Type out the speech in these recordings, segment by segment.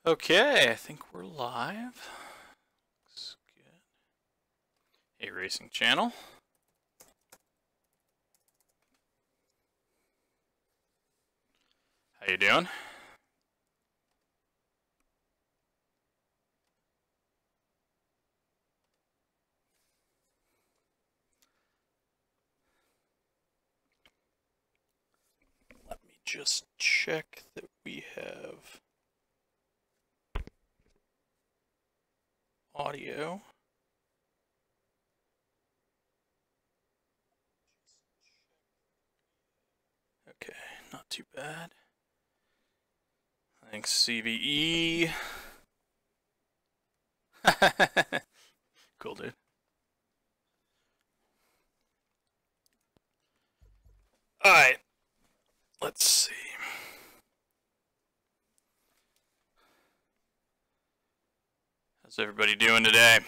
Okay, I think we're live. Looks good. Hey, racing channel. How you doing? Let me just check that we have audio. Okay, not too bad. Thanks, CVE. Cool, dude. Alright, let's see. How's everybody doing today?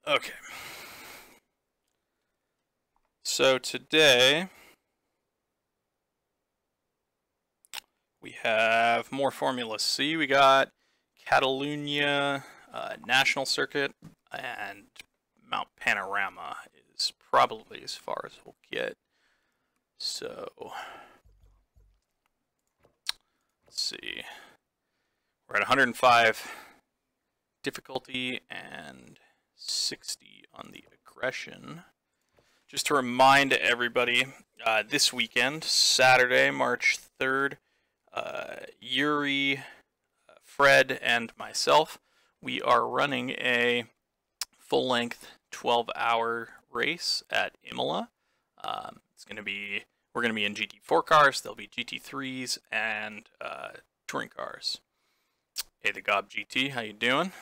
Okay. So today we have more Formula C. We got Catalunya National Circuit, and Mount Panorama is probably as far as we'll get. So let's see. We're at 105 difficulty and 60 on the aggression. Just to remind everybody, this weekend, Saturday, March 3rd, Yuri, Fred, and myself, we are running a full-length 12-hour race at Imola. We're gonna be in GT4 cars. There'll be GT3s and touring cars. Hey, the Gob GT, how you doing?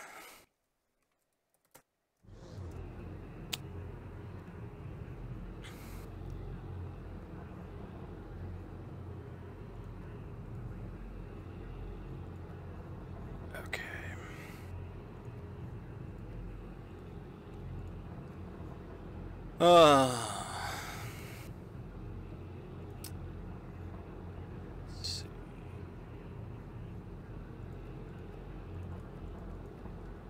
Okay. Let's see.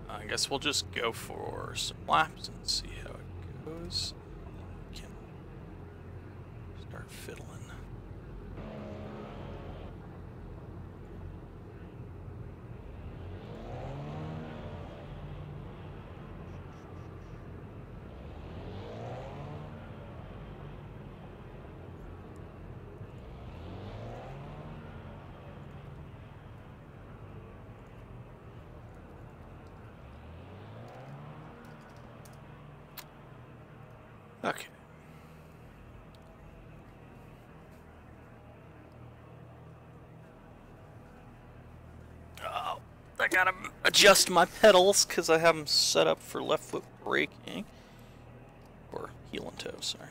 I guess we'll just go for some laps and see how it goes. We can start fiddling. Okay. Oh, I gotta adjust my pedals because I have them set up for left foot braking. Or heel and toe, sorry.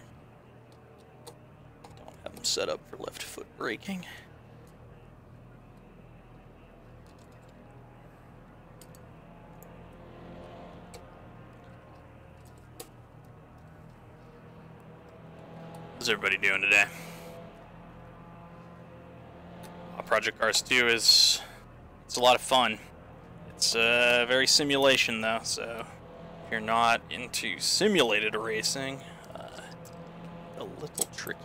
Don't have them set up for left foot braking. How's everybody doing today? Project Cars 2 it's a lot of fun. It's very simulation though, so if you're not into simulated racing, a little tricky.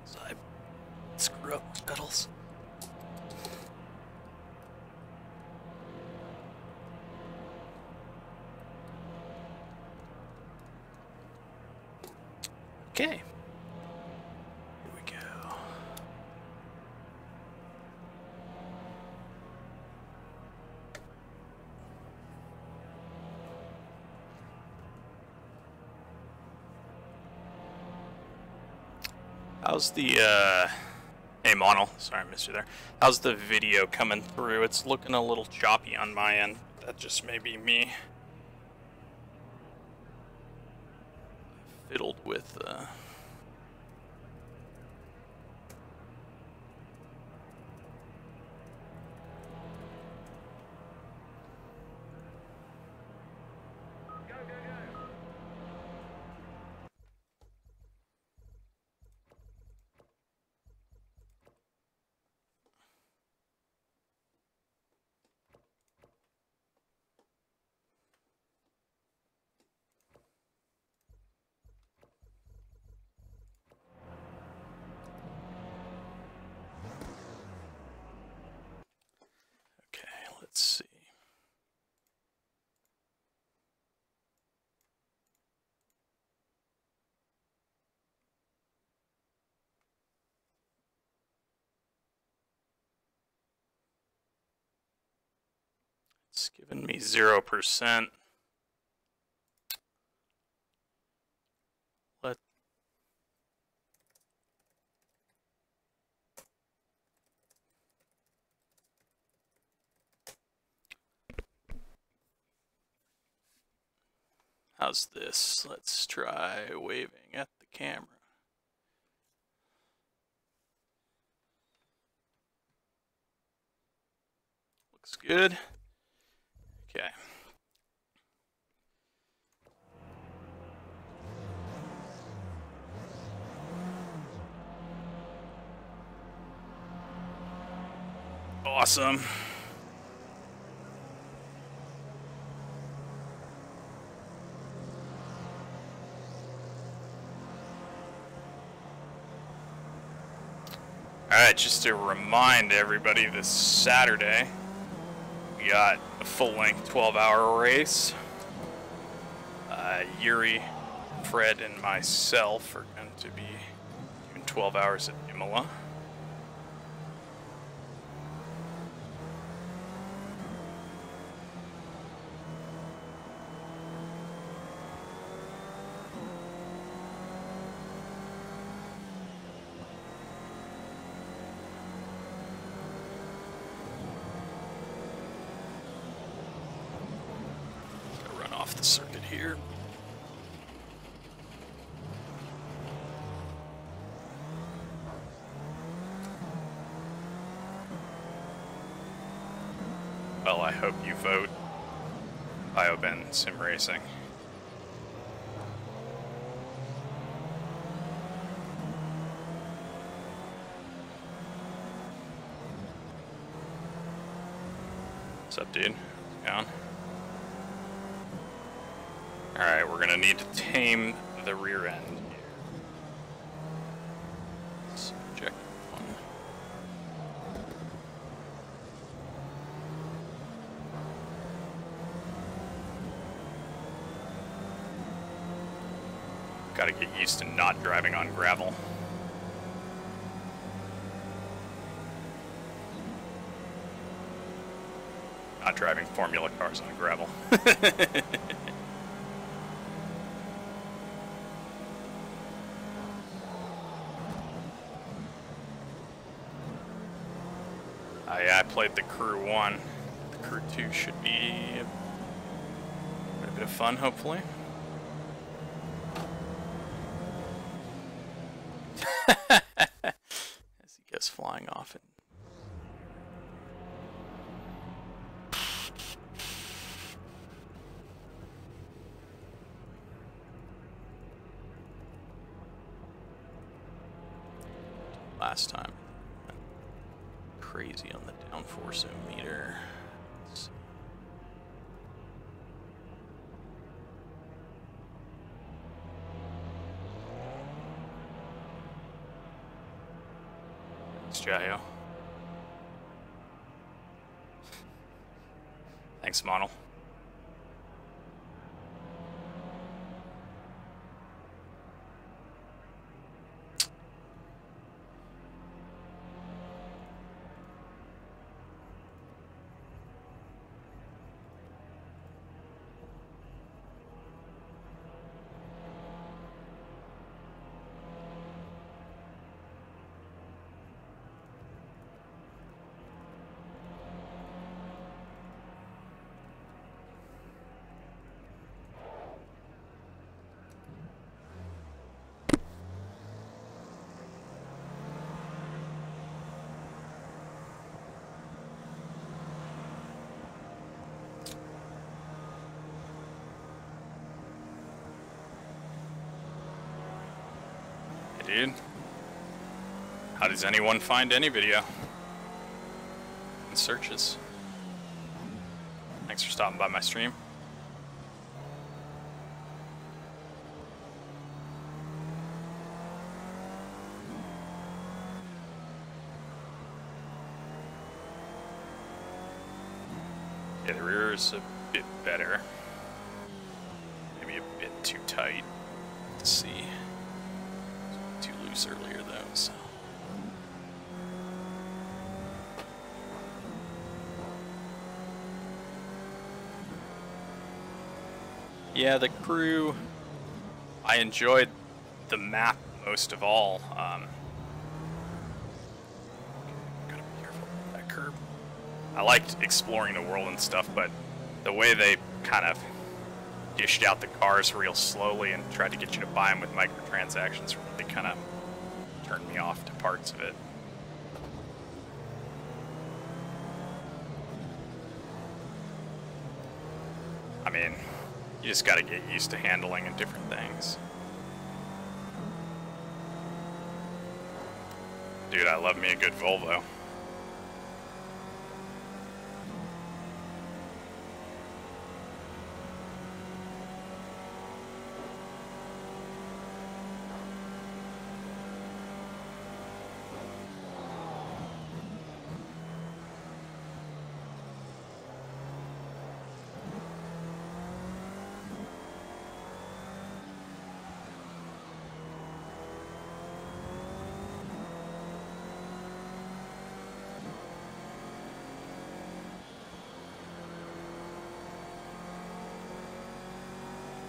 So I screw up my pedals. Okay. Here we go. How's the, hey Monel, sorry I missed you there. How's the video coming through? It's looking a little choppy on my end. That just may be me. Fiddled with, It's giving me 0%. How's this? Let's try waving at the camera. Looks good. Okay. Awesome. Alright, just to remind everybody, this Saturday, we got a full-length 12-hour race. Yuri, Fred, and myself are going to be doing 12 hours at Imola. Off the circuit here. Well, I hope you vote BioBen Sim Racing. What's up, dude? How's it going? Alright, we're gonna need to tame the rear end here. Subject one. Gotta get used to not driving on gravel. Not driving Formula cars on gravel. I played the Crew 1. The Crew 2 should be a bit of fun, hopefully. As he goes flying off it. Last time. Crazy on the downforce meter. Let's see. Thanks, Jayo. Thanks, Monel. Dude, how does anyone find any video in searches? Thanks for stopping by my stream. Yeah, the rear is a bit better. Maybe a bit too tight. Let's see. Too loose earlier though, so. Yeah, the crew, I enjoyed the map most of all. Gotta be careful with that curb. I liked exploring the world and stuff, but the way they kind of dished out the cars real slowly and tried to get you to buy them with microtransactions really kind of turned me off to parts of it. I mean, you just gotta get used to handling and different things. Dude, I love me a good Volvo.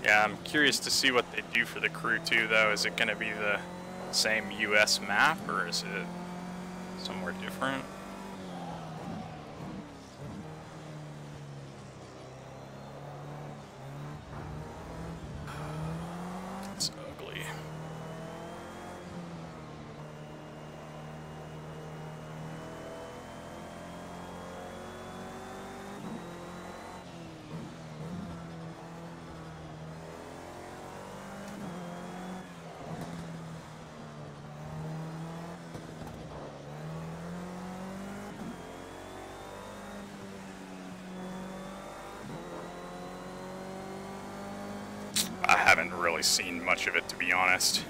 Yeah, I'm curious to see what they do for the crew too, though. Is it going to be the same US map, or is it somewhere different? It's ugly. I haven't really seen much of it, to be honest.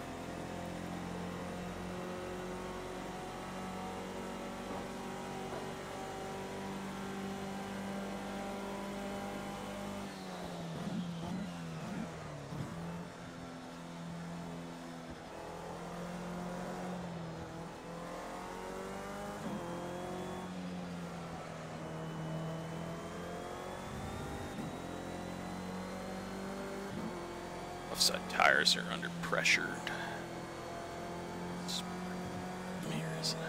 Left side tires are under pressured. Mirror, isn't it?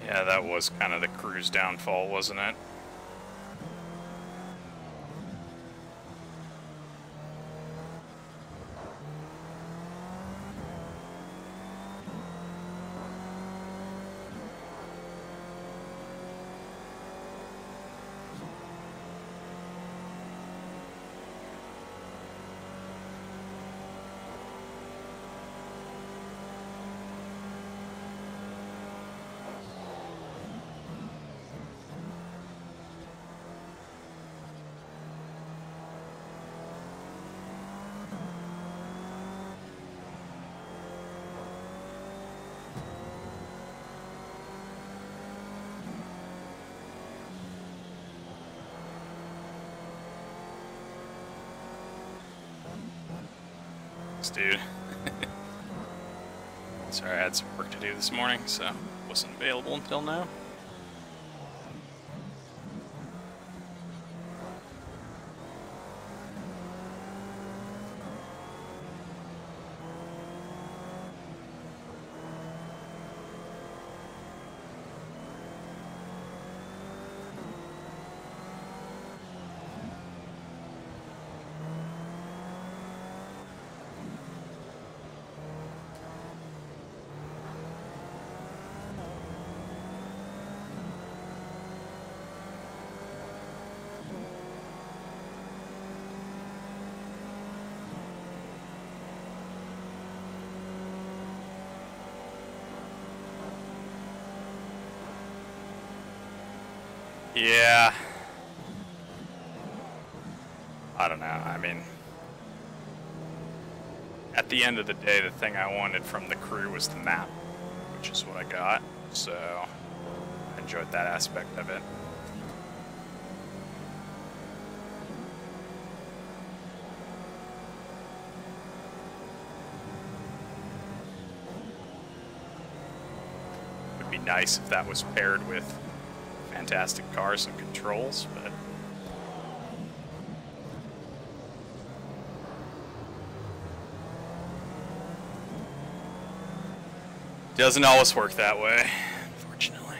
Yeah, that was kind of the crew's downfall, wasn't it? Dude. Sorry, I had some work to do this morning, so wasn't available until now. Yeah. I don't know. I mean, at the end of the day, the thing I wanted from the crew was the map, which is what I got. So I enjoyed that aspect of it. Would be nice if that was paired with fantastic cars and controls, but doesn't always work that way, unfortunately.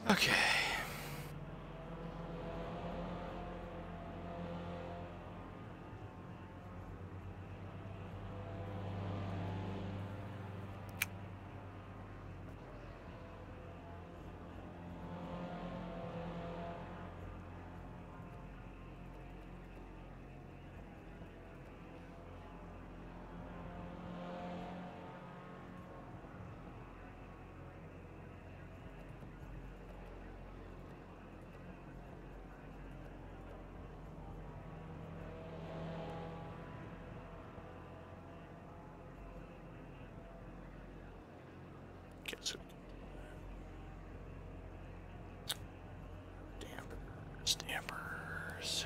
Okay. Guess we dampers.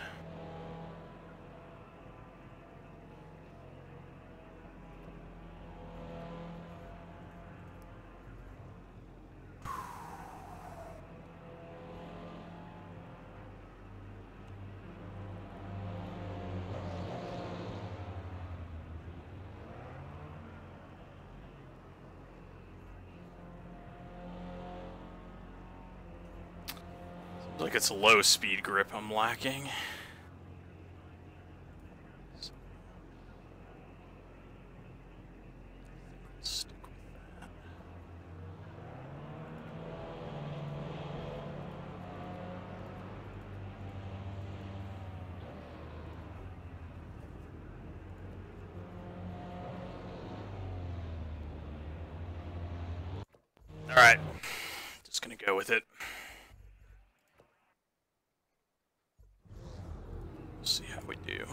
Like it's low speed grip I'm lacking. Stick with that. All right, just gonna go with it. See how we do.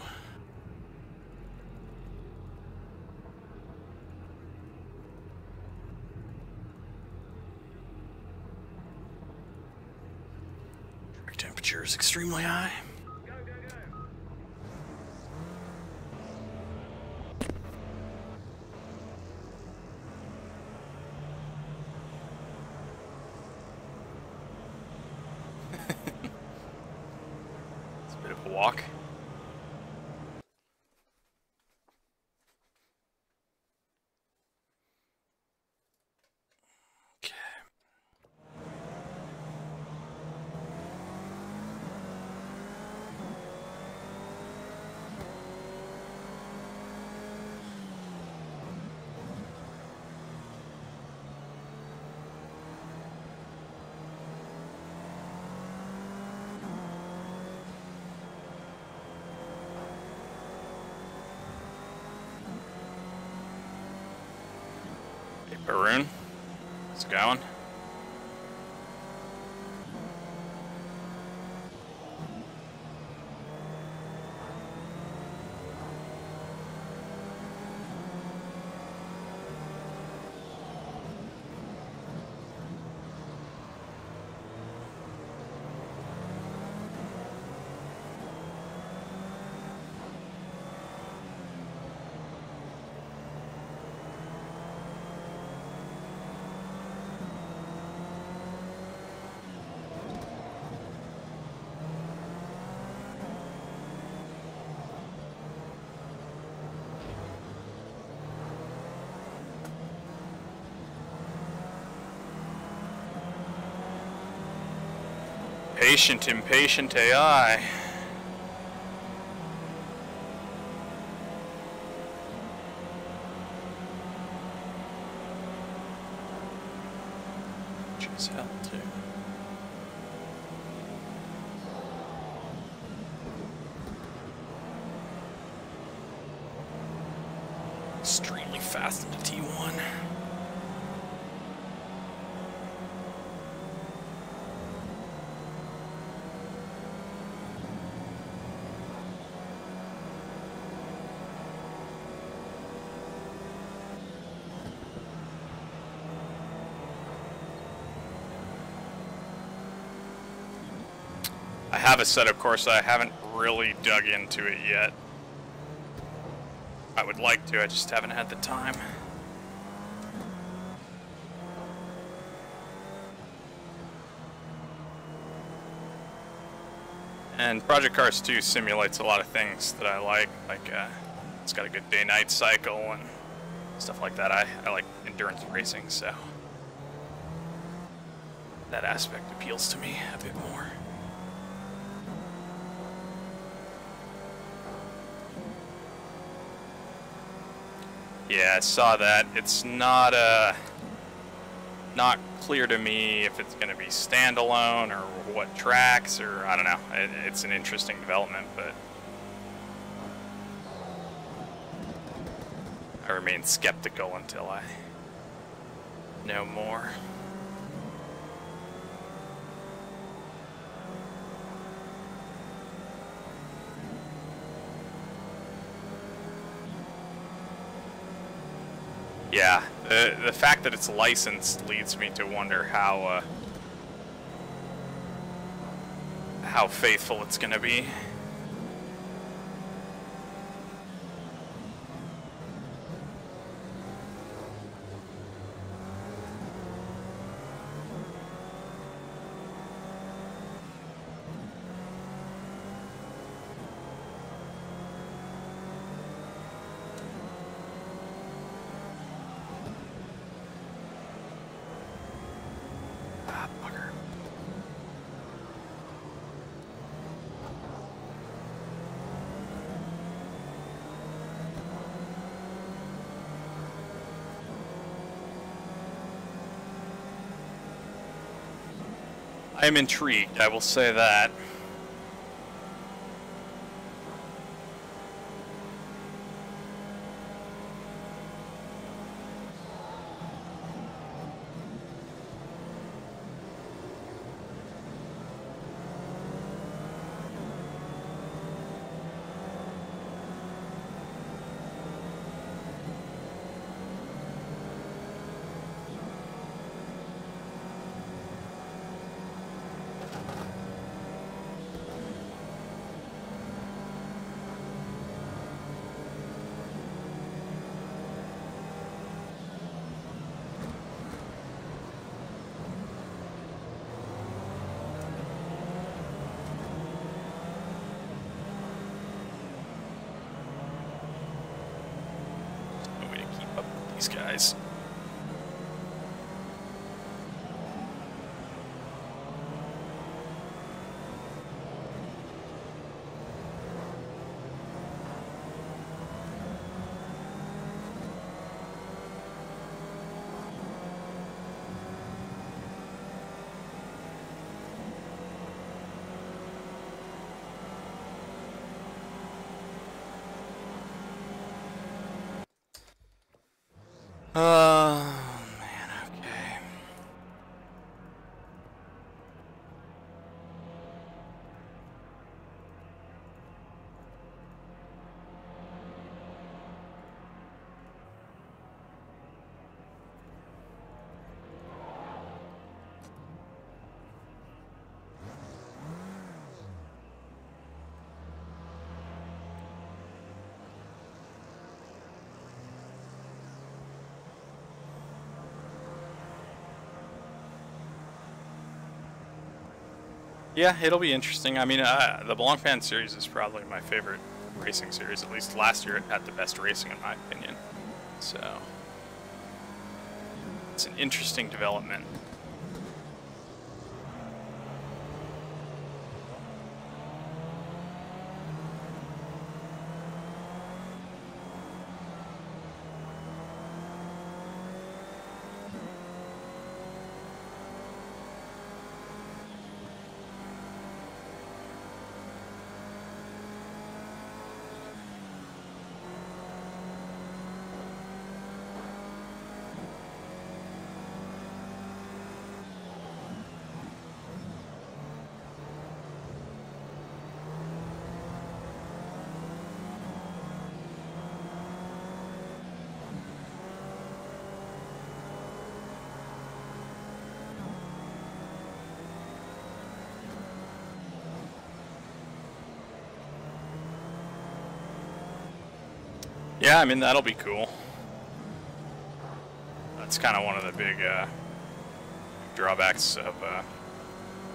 Track temperature is extremely high. Go, go, go. It's a bit of a walk. Baroon, it's going. Impatient AI. Which is hell too. Extremely fast into T1. I have a setup course, I haven't really dug into it yet. I would like to, I just haven't had the time. And Project Cars 2 simulates a lot of things that I like it's got a good day-night cycle and stuff like that. I like endurance racing, so that aspect appeals to me a bit more. Yeah, I saw that. It's not clear to me if it's going to be standalone or what tracks, or I don't know. It's an interesting development, but I remain skeptical until I know more. Yeah, the fact that it's licensed leads me to wonder how faithful it's going to be. I am intrigued, I will say that. These guys. Man, okay. Yeah, it'll be interesting. I mean, the Blancpain series is probably my favorite racing series. At least last year it had the best racing in my opinion. So, it's an interesting development. Yeah, I mean, that'll be cool. That's kind of one of the big drawbacks of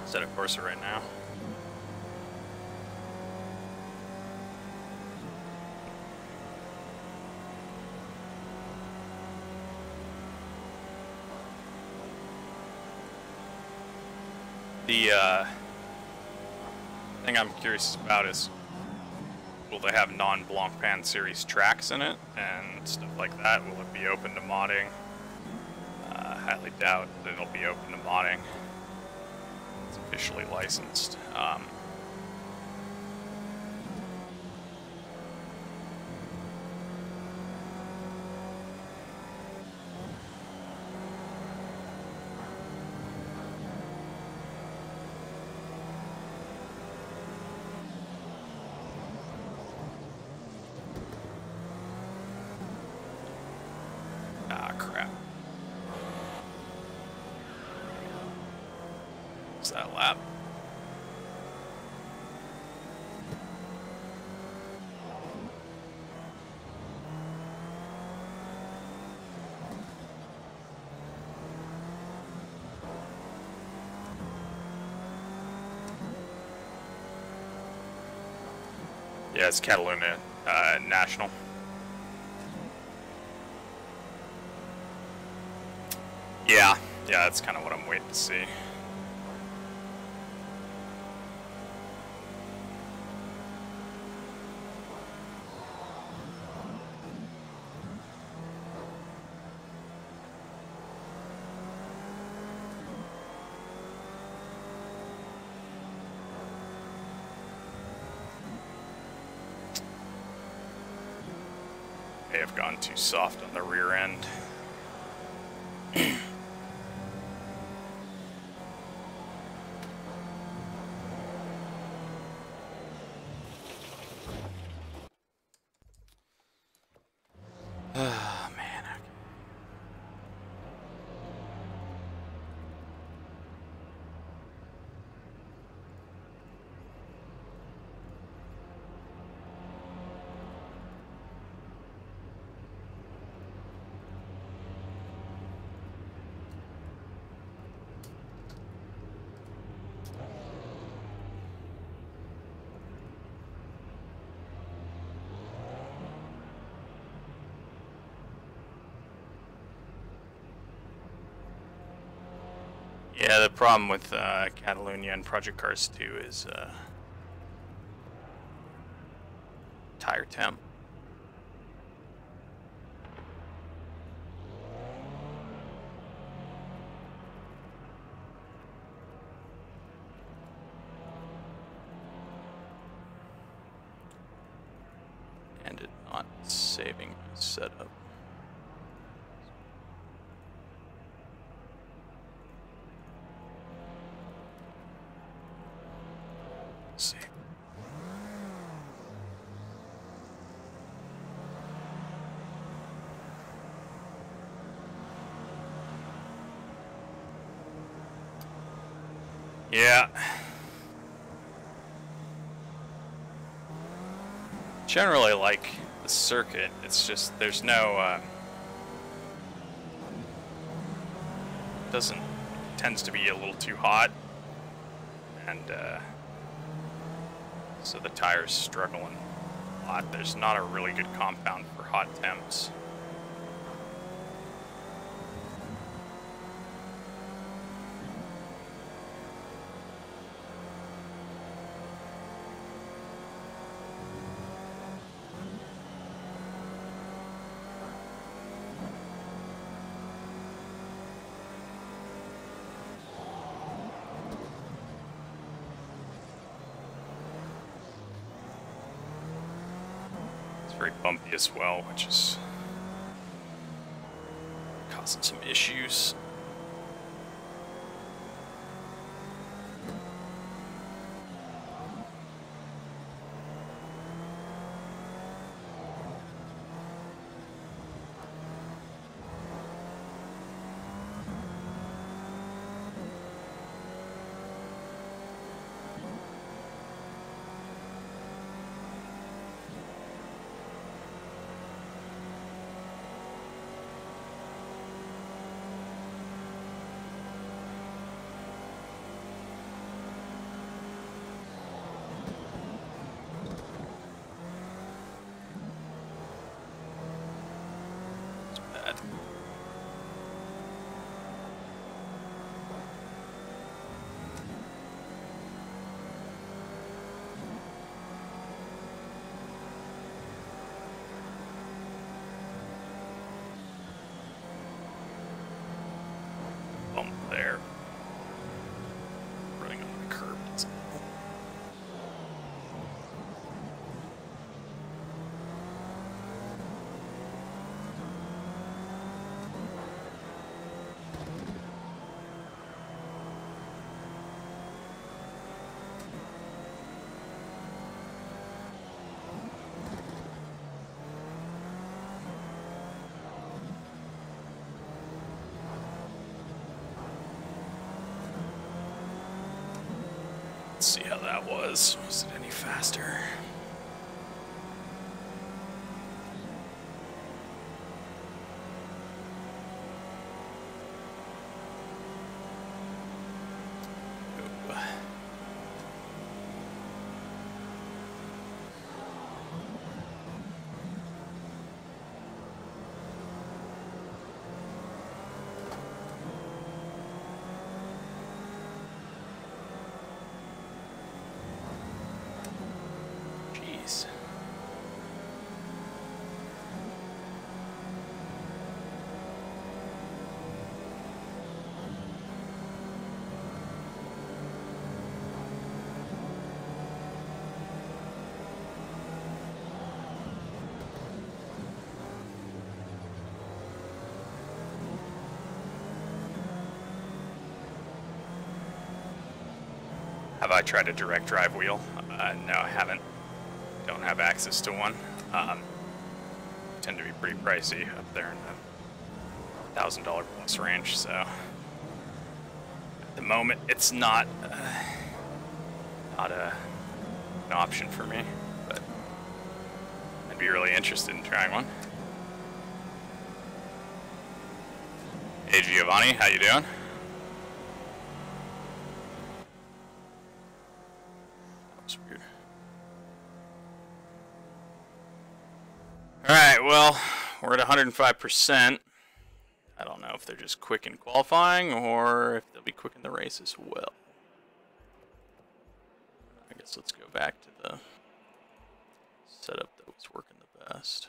Assetto Corsa right now. The thing I'm curious about is, will they have non-Blancpain series tracks in it and stuff like that? Will it be open to modding? Highly doubt that it'll be open to modding. It's officially licensed. Ah, crap. Is that a lap? Yeah, it's Catalunya National. Yeah, that's kind of what I'm waiting to see. May have gone too soft on the rear end. Oh, man. Yeah, the problem with Catalunya and Project Cars 2 is tire temp. And it not saving my setup. Let's see. Yeah. Generally like the circuit, it's just there's no tends to be a little too hot, and so the tire's struggling a lot. There's not a really good compound for hot temps. Very bumpy as well, which is causing some issues. Let's see how that was. Was it any faster? Have I tried a direct drive wheel? No, I haven't. Don't have access to one. Tend to be pretty pricey up there in the $1,000 plus range, so at the moment it's not an option for me, but I'd be really interested in trying one. Hey Giovanni, how you doing? Alright, well, we're at 105%. I don't know if they're just quick in qualifying or if they'll be quick in the race as well. I guess let's go back to the setup that was working the best.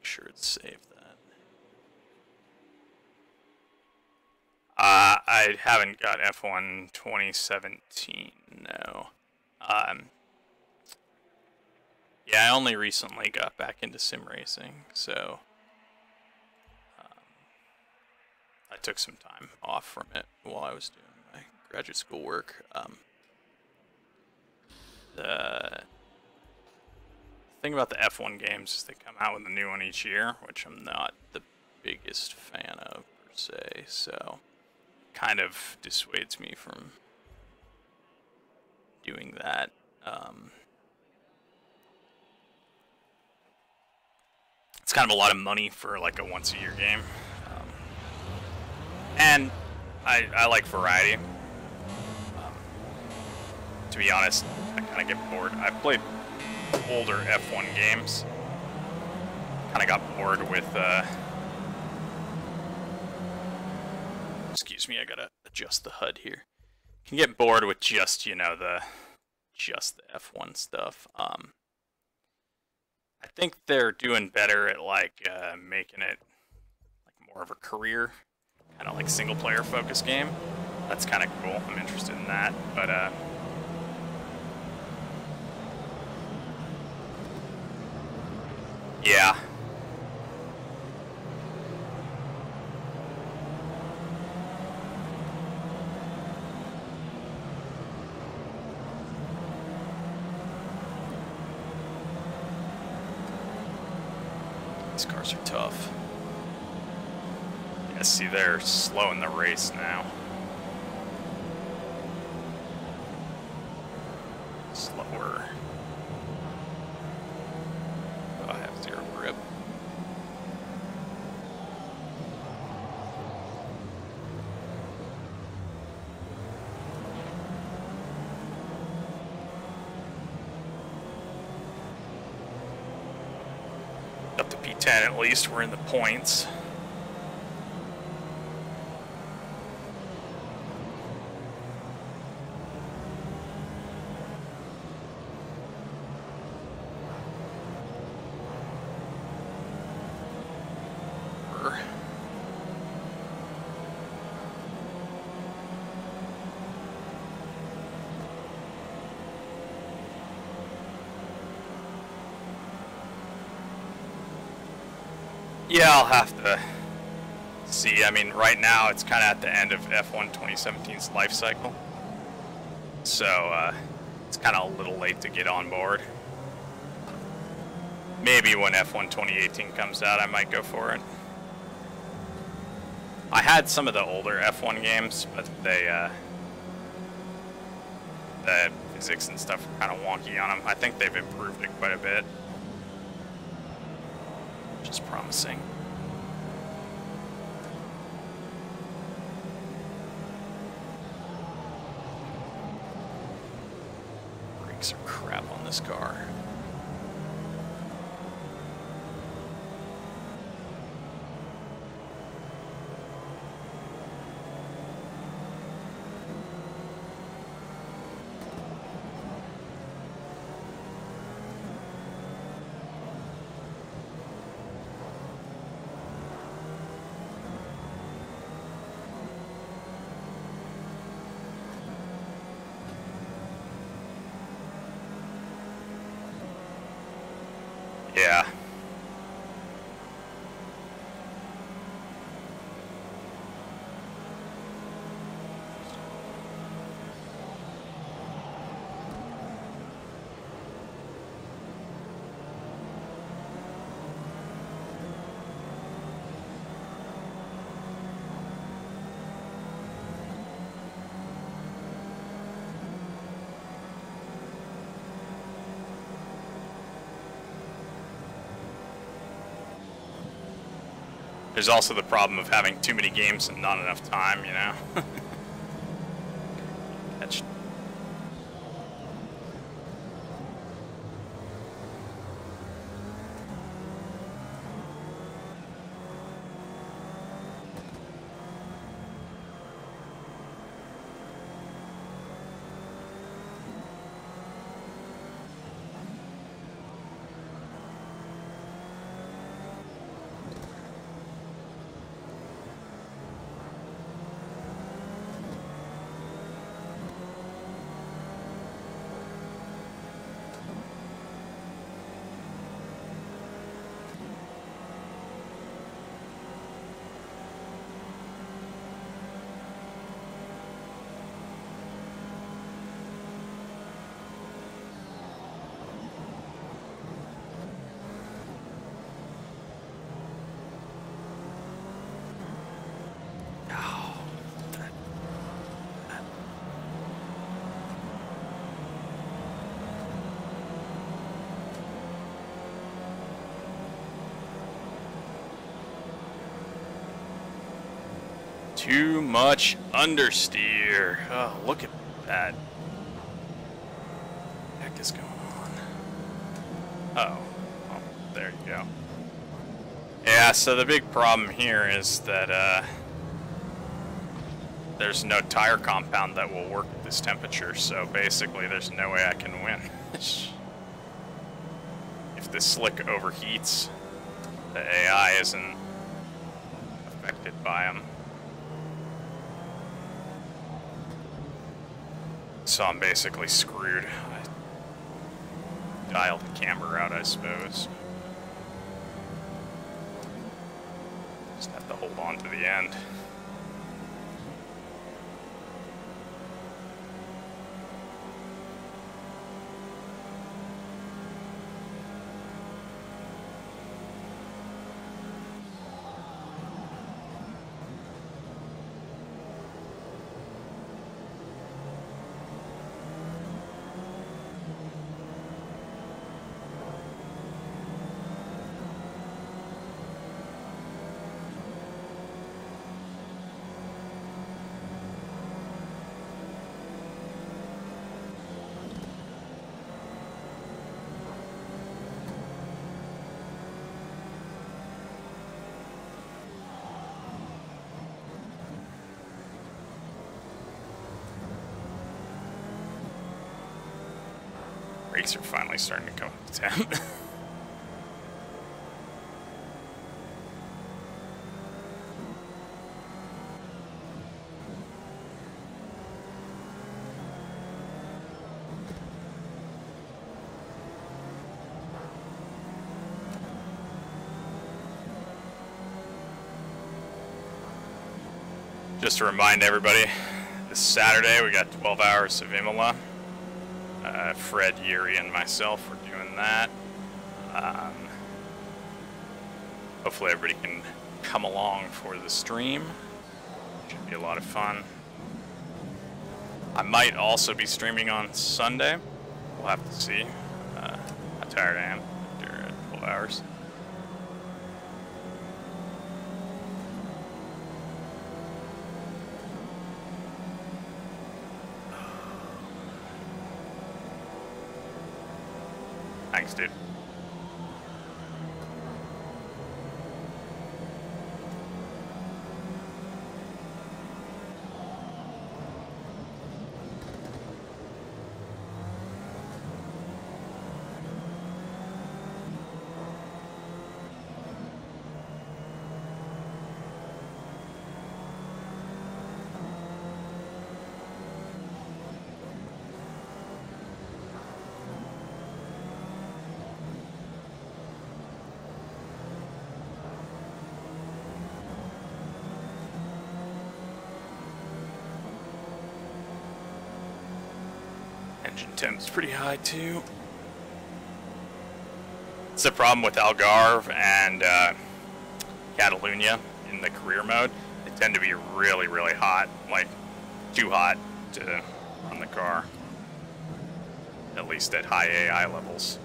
Sure it's saved that. I haven't got F1 2017, no. Yeah, I only recently got back into sim racing, so I took some time off from it while I was doing my graduate school work. The thing about the F1 games is they come out with a new one each year, which I'm not the biggest fan of per se, so kind of dissuades me from doing that. It's kind of a lot of money for like a once-a-year game, and I like variety. To be honest, I kind of get bored. I've played older F1 games. Kind of got bored with, excuse me, I gotta adjust the HUD here. Can get bored with just, you know, the F1 stuff. I think they're doing better at like making it like more of a career, kind of like single player focused game. That's kind of cool. I'm interested in that, but yeah. These cars are tough. Yeah, see, they're slowing the race now. Slower. Oh, I have zero grip. Up to P10 at least, we're in the points. Yeah, I'll have to see. I mean, right now it's kind of at the end of F1 2017's life cycle. So, it's kind of a little late to get on board. Maybe when F1 2018 comes out, I might go for it. I had some of the older F1 games, but the physics and stuff are kind of wonky on them. I think they've improved it quite a bit, which is promising. Brakes are crap on this car. Yeah. There's also the problem of having too many games and not enough time, you know? Catch. Too much understeer. Oh, look at that. What the heck is going on? Oh, well, there you go. Yeah, so the big problem here is that there's no tire compound that will work at this temperature, so basically there's no way I can win. If the slick overheats, the AI isn't affected by them. So I'm basically screwed. I dialed the camera out, I suppose. Just have to hold on to the end. Brakes are finally starting to come up to 10. Just to remind everybody, this Saturday we got 12 hours of Imola. Fred, Yuri, and myself were doing that. Hopefully everybody can come along for the stream. Should be a lot of fun. I might also be streaming on Sunday. We'll have to see how tired I am after 12 hours. Thanks, dude. Engine temp's pretty high too. It's the problem with Algarve and Catalunya in the career mode. They tend to be really, really hot, like too hot to run the car, at least at high AI levels.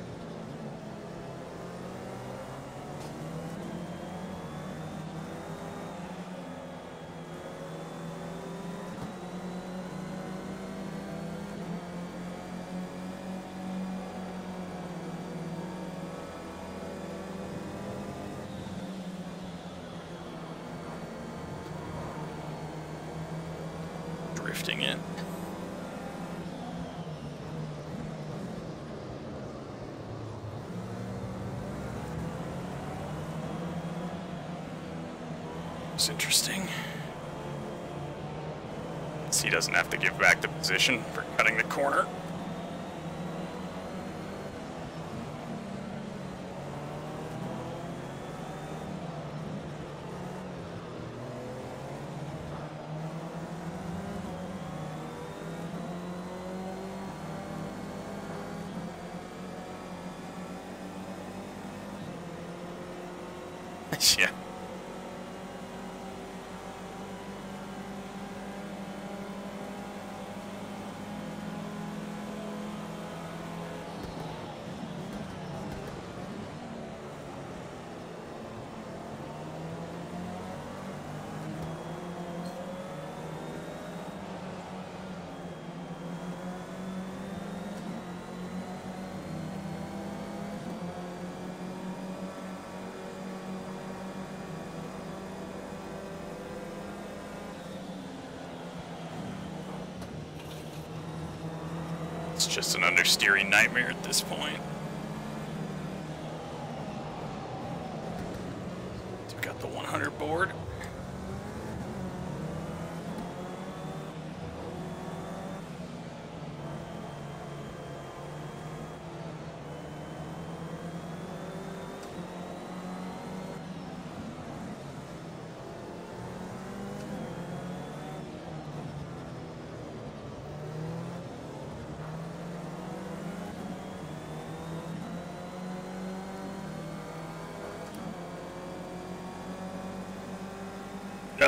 Drifting it. It's interesting. He doesn't have to give back the position for cutting the corner. Yeah. It's just an understeering nightmare at this point. We've got the 100 board.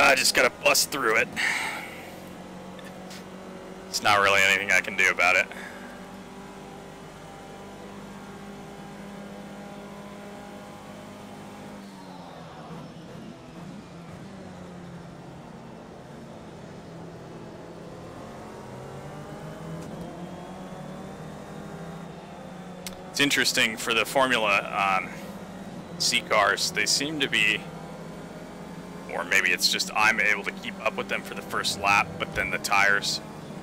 I just gotta bust through it. It's not really anything I can do about it. It's interesting for the Formula C cars, they seem to be, or maybe it's just I'm able to keep up with them for the first lap, but then the tires,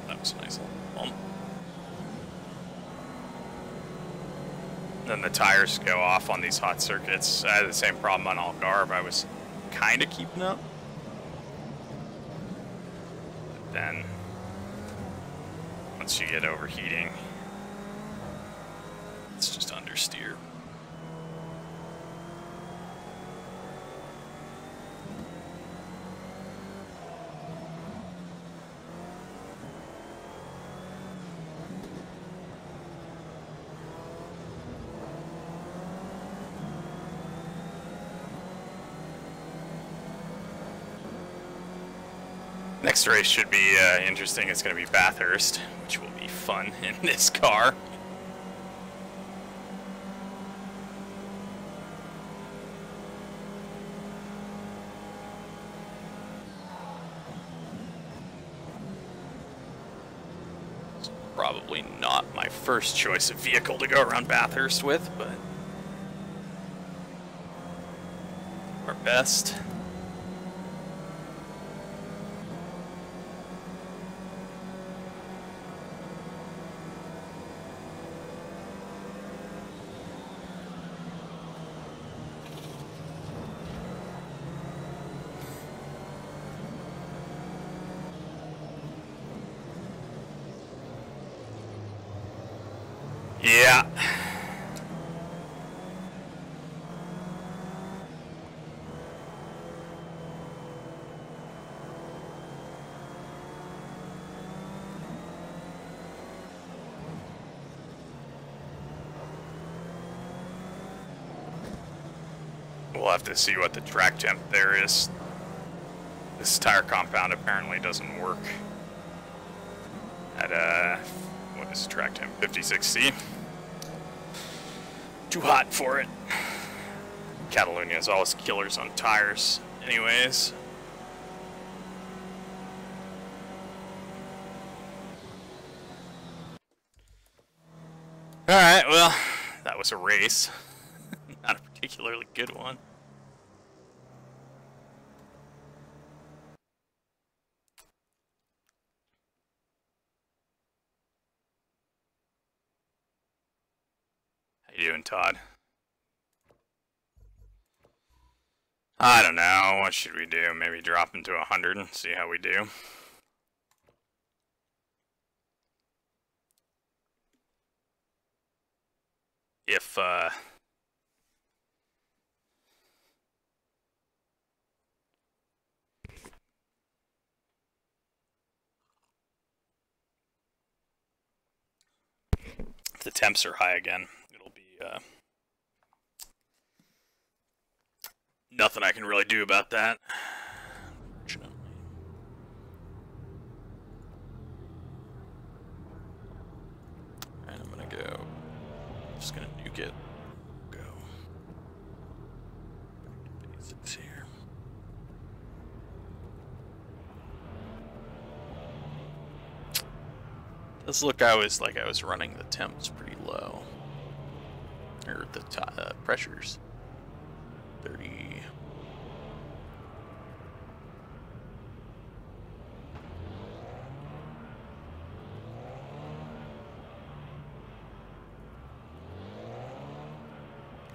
that was a nice little bump. Then the tires go off on these hot circuits. I had the same problem on Algarve. I was kind of keeping up. But then, once you get overheating, it's just understeer. Next race should be interesting. It's going to be Bathurst, which will be fun in this car. It's probably not my first choice of vehicle to go around Bathurst with, but our best. Yeah. We'll have to see what the track temp there is. This tire compound apparently doesn't work at what is the track temp? 56C. Too hot for it. Catalonia is always killers on tires anyways. Alright, well, that was a race. Not a particularly good one. How you doing, Todd? I don't know. What should we do? Maybe drop into 100 and see how we do. If the temps are high again, it'll be nothing I can really do about that, unfortunately. And I'm gonna go. I'm just gonna nuke it. Go. Basics here. Does look I was running the temps pretty low, or the pressures. 30.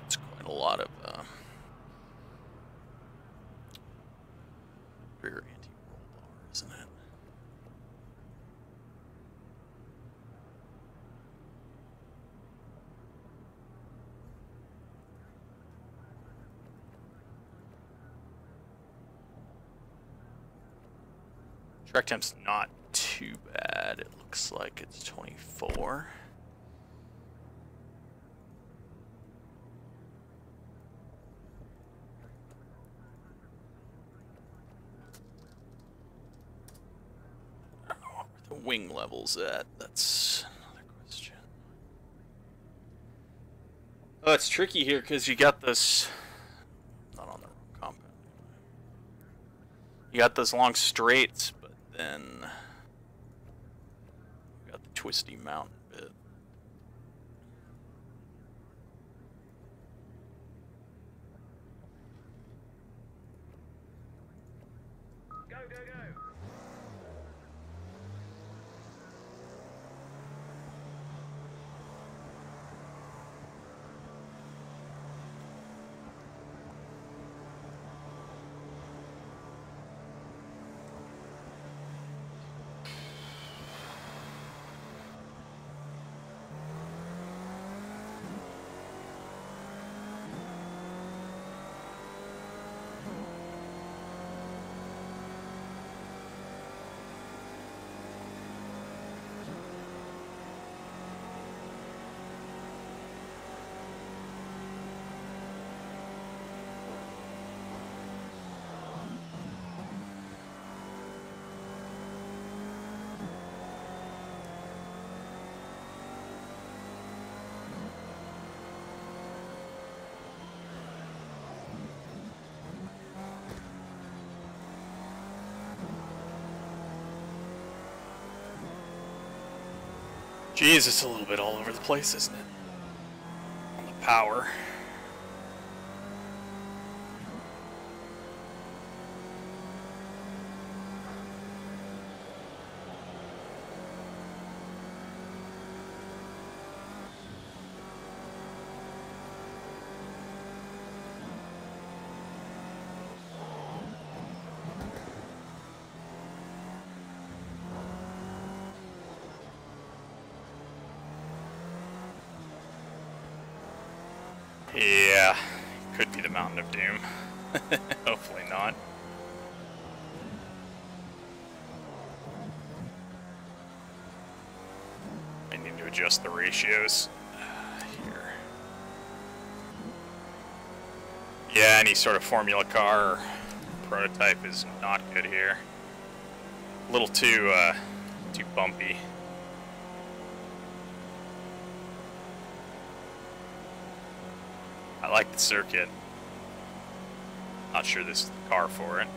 It's quite a lot of rear anti-roll bar, isn't it? Track temp's not too bad. It looks like it's 24. I don't know what were the wing levels at. That's another question. Oh, it's tricky here because you got this. Not on the wrong compound. You got those long straights, but then we got the twisty mountain bit. Go, go, go! Jeez, it's a little bit all over the place, isn't it? On the power. Yeah, could be the Mountain of Doom. Hopefully not. I need to adjust the ratios here. Yeah, any sort of formula car or prototype is not good here. A little too bumpy. I like the circuit. Not sure this is the car for it.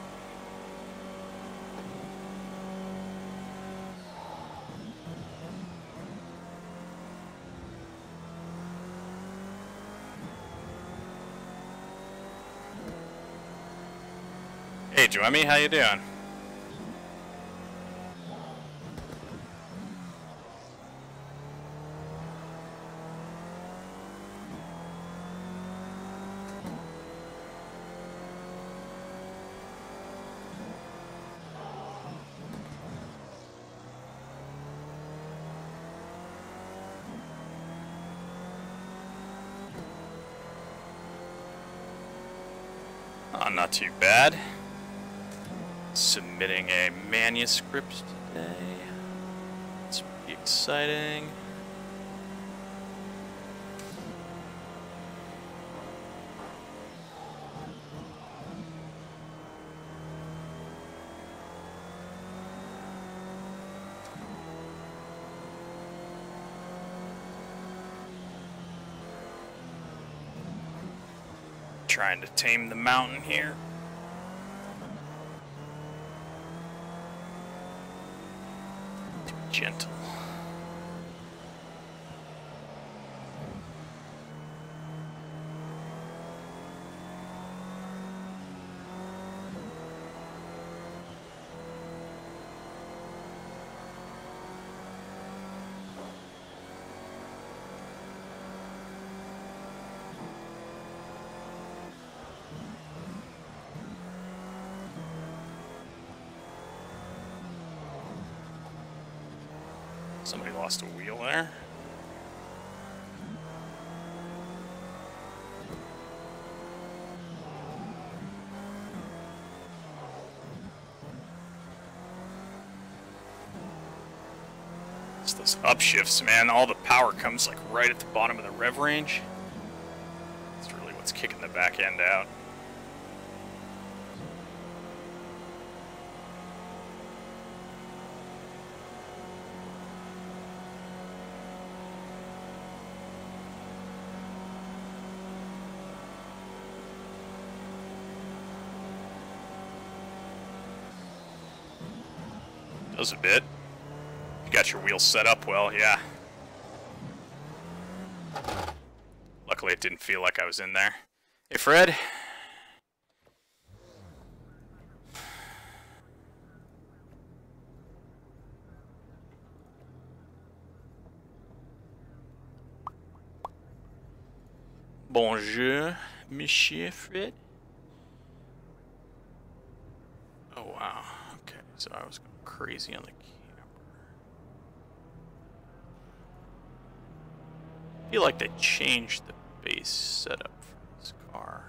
Hey, Joemi, how you doing? Oh, not too bad. Submitting a manuscript today. It's pretty exciting. Trying to tame the mountain here. Too gentle. Somebody lost a wheel there. It's those upshifts, man. All the power comes like right at the bottom of the rev range. That's really what's kicking the back end out. Does a bit. You got your wheels set up well, yeah. Luckily it didn't feel like I was in there. Hey Fred. Bonjour, Monsieur Fred. Oh wow, okay, so I was going crazy on the camera. I feel like they changed the base setup for this car.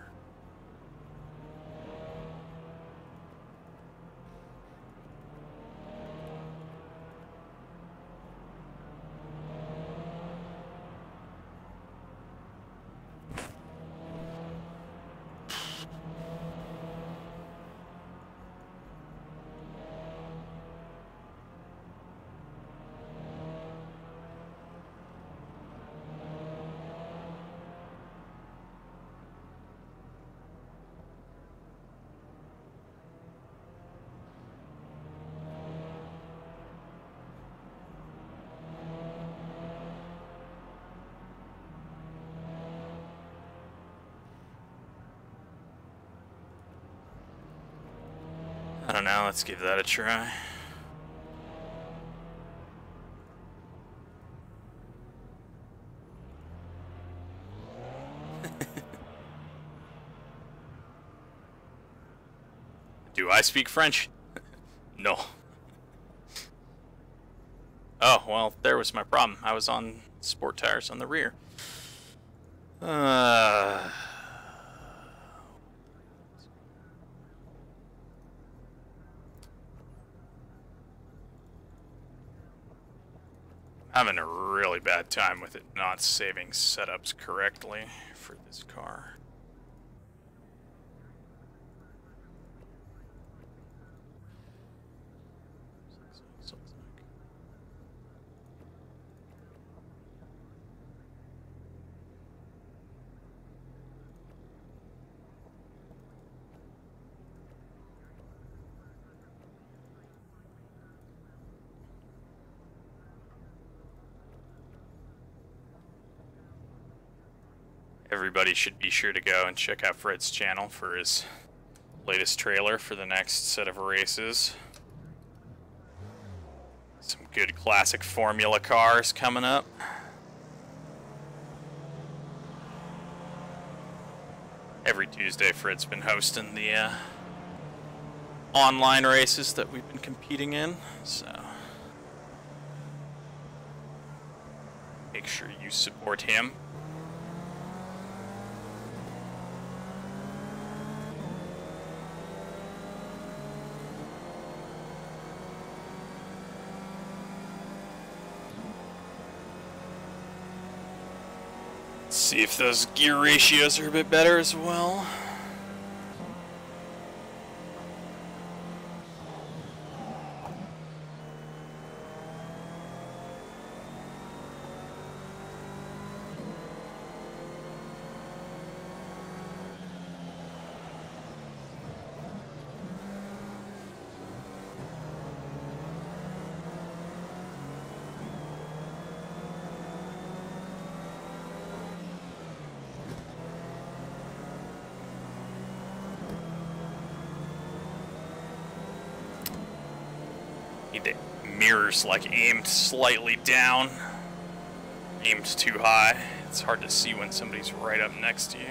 I don't know, let's give that a try. Do I speak French? No. Oh, well, there was my problem. I was on sport tires on the rear. Having a really bad time with it not saving setups correctly for this car. Everybody should be sure to go and check out Fred's channel for his latest trailer for the next set of races. Some good classic formula cars coming up. Every Tuesday, Fred's been hosting the online races that we've been competing in, so make sure you support him. See if those gear ratios are a bit better as well. The mirrors like aimed slightly down, aimed too high. It's hard to see when somebody's right up next to you.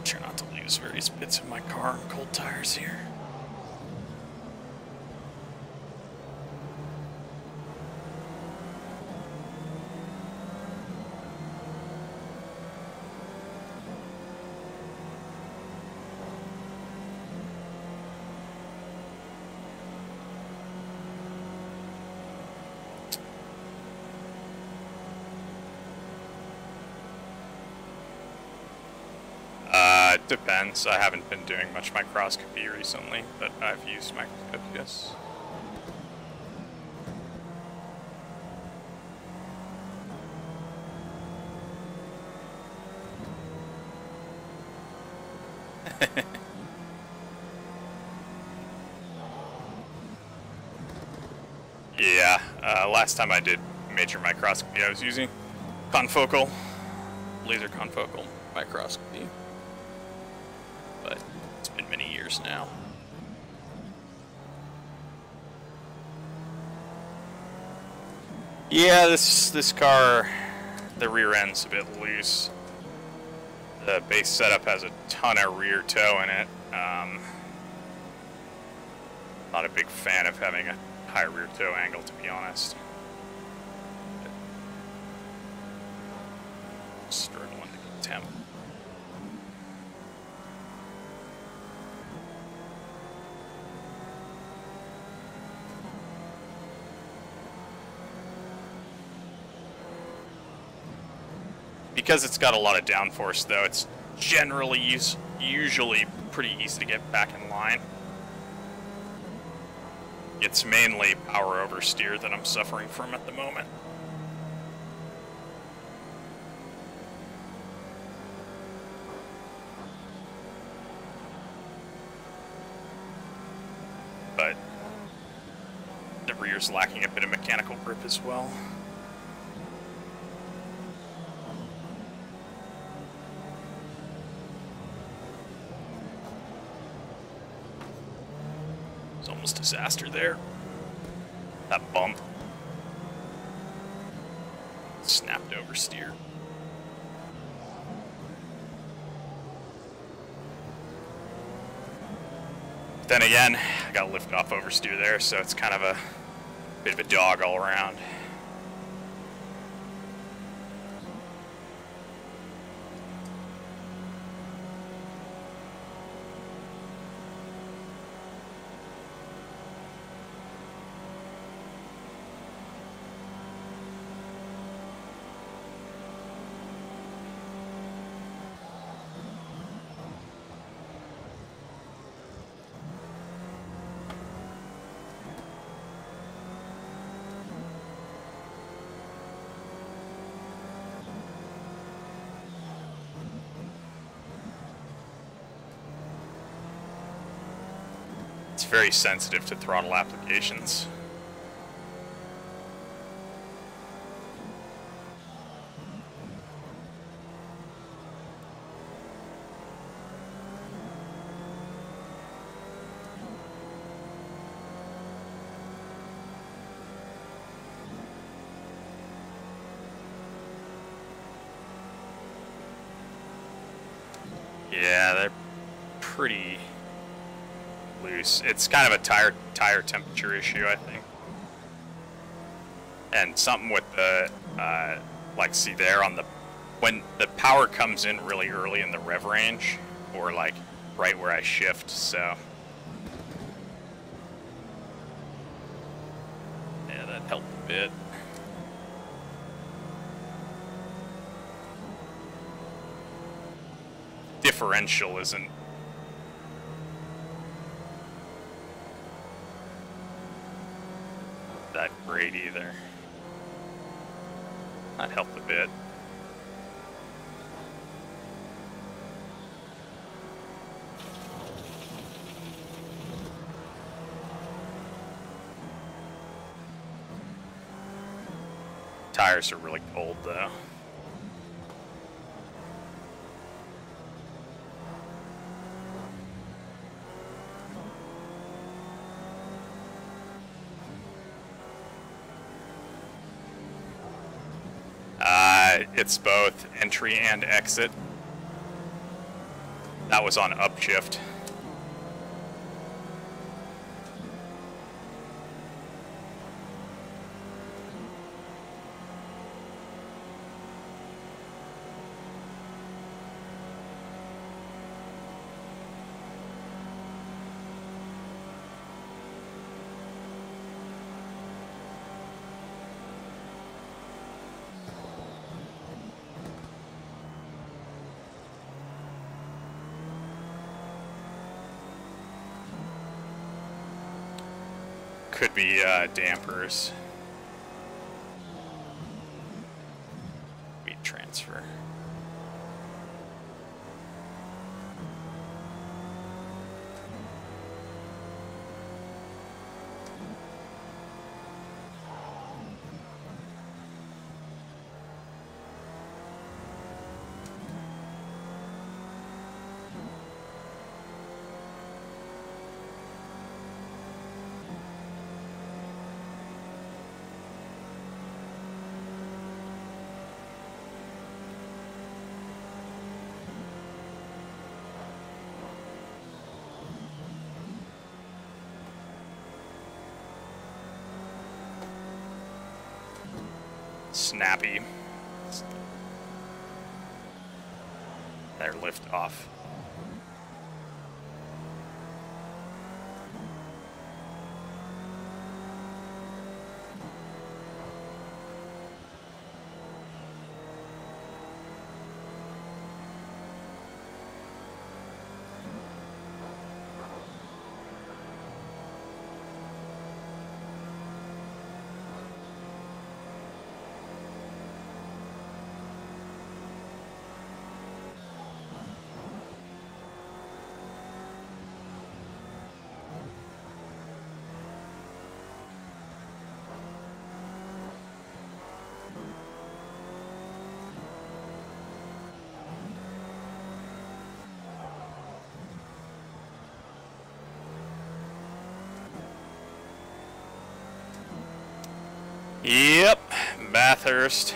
Try not to lose various bits of my car and cold tires here. It depends. I haven't been doing much microscopy recently, but I've used microscopes, yes. Yeah, last time I did major microscopy, I was using confocal, laser confocal microscopy. But it's been many years now. Yeah, this car, the rear end's a bit loose. The base setup has a ton of rear toe in it. Not a big fan of having a high rear toe angle, to be honest. Struggling to get temp. Because it's got a lot of downforce, though, it's generally usually pretty easy to get back in line. It's mainly power oversteer that I'm suffering from at the moment. tires lacking a bit of mechanical grip as well. It's almost disaster there. That bump. Snapped oversteer. Then again, I got lift off oversteer there, so it's kind of a bit of a dog all around. It's very sensitive to throttle applications. Yeah, they're pretty loose. It's kind of a tire temperature issue, I think. And something with the, like, see there on the, when the power comes in really early in the rev range, or like right where I shift, so. Yeah, that helped a bit. Differential isn't that great either. That helped a bit. Tires are really cold though. It's both entry and exit. That was on upshift. Could be dampers. Heat transfer. Snappy. There, lift off. Yep, Bathurst.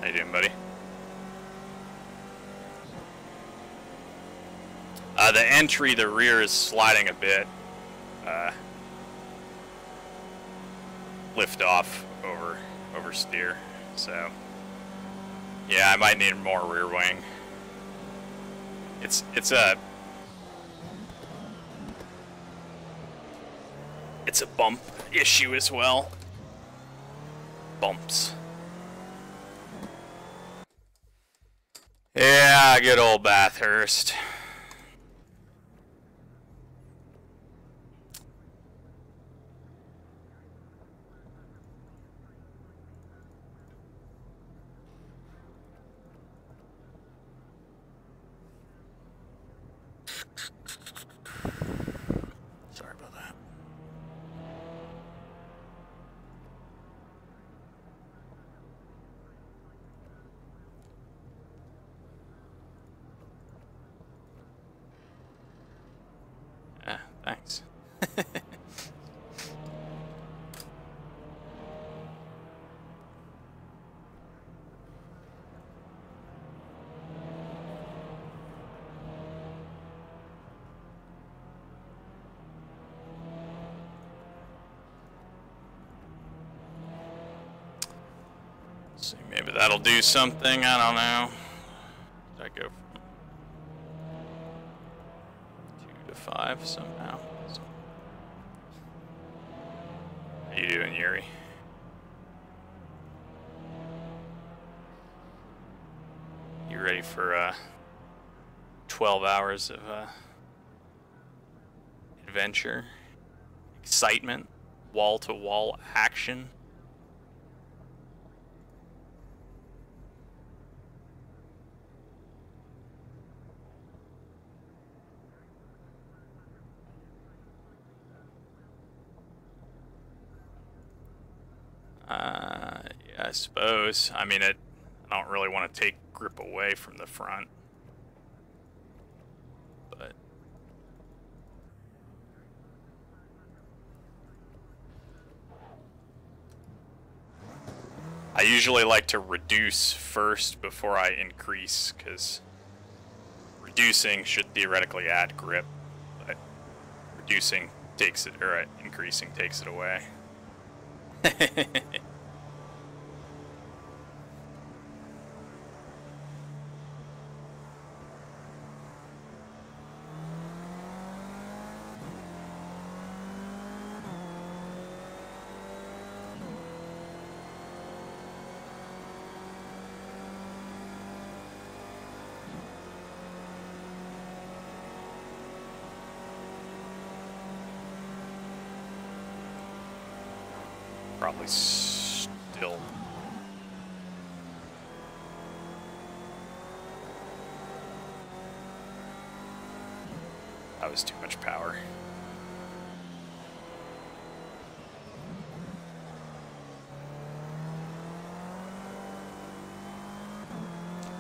How you doing, buddy? The entry, the rear is sliding a bit. Lift off over steer. So, yeah, I might need more rear wing. It's a bump issue as well. Bumps. Yeah, good old Bathurst. Sorry about that. Ah, thanks. See, maybe that'll do something. I don't know. Did I go from 2 to 5 somehow? How you doing, Yuri? You ready for 12 hours of adventure, excitement, wall-to-wall action? Yeah, I suppose. I mean, I don't really want to take grip away from the front, but I usually like to reduce first before I increase, because reducing should theoretically add grip, but reducing takes it, or increasing takes it away. Probably still. That was too much power.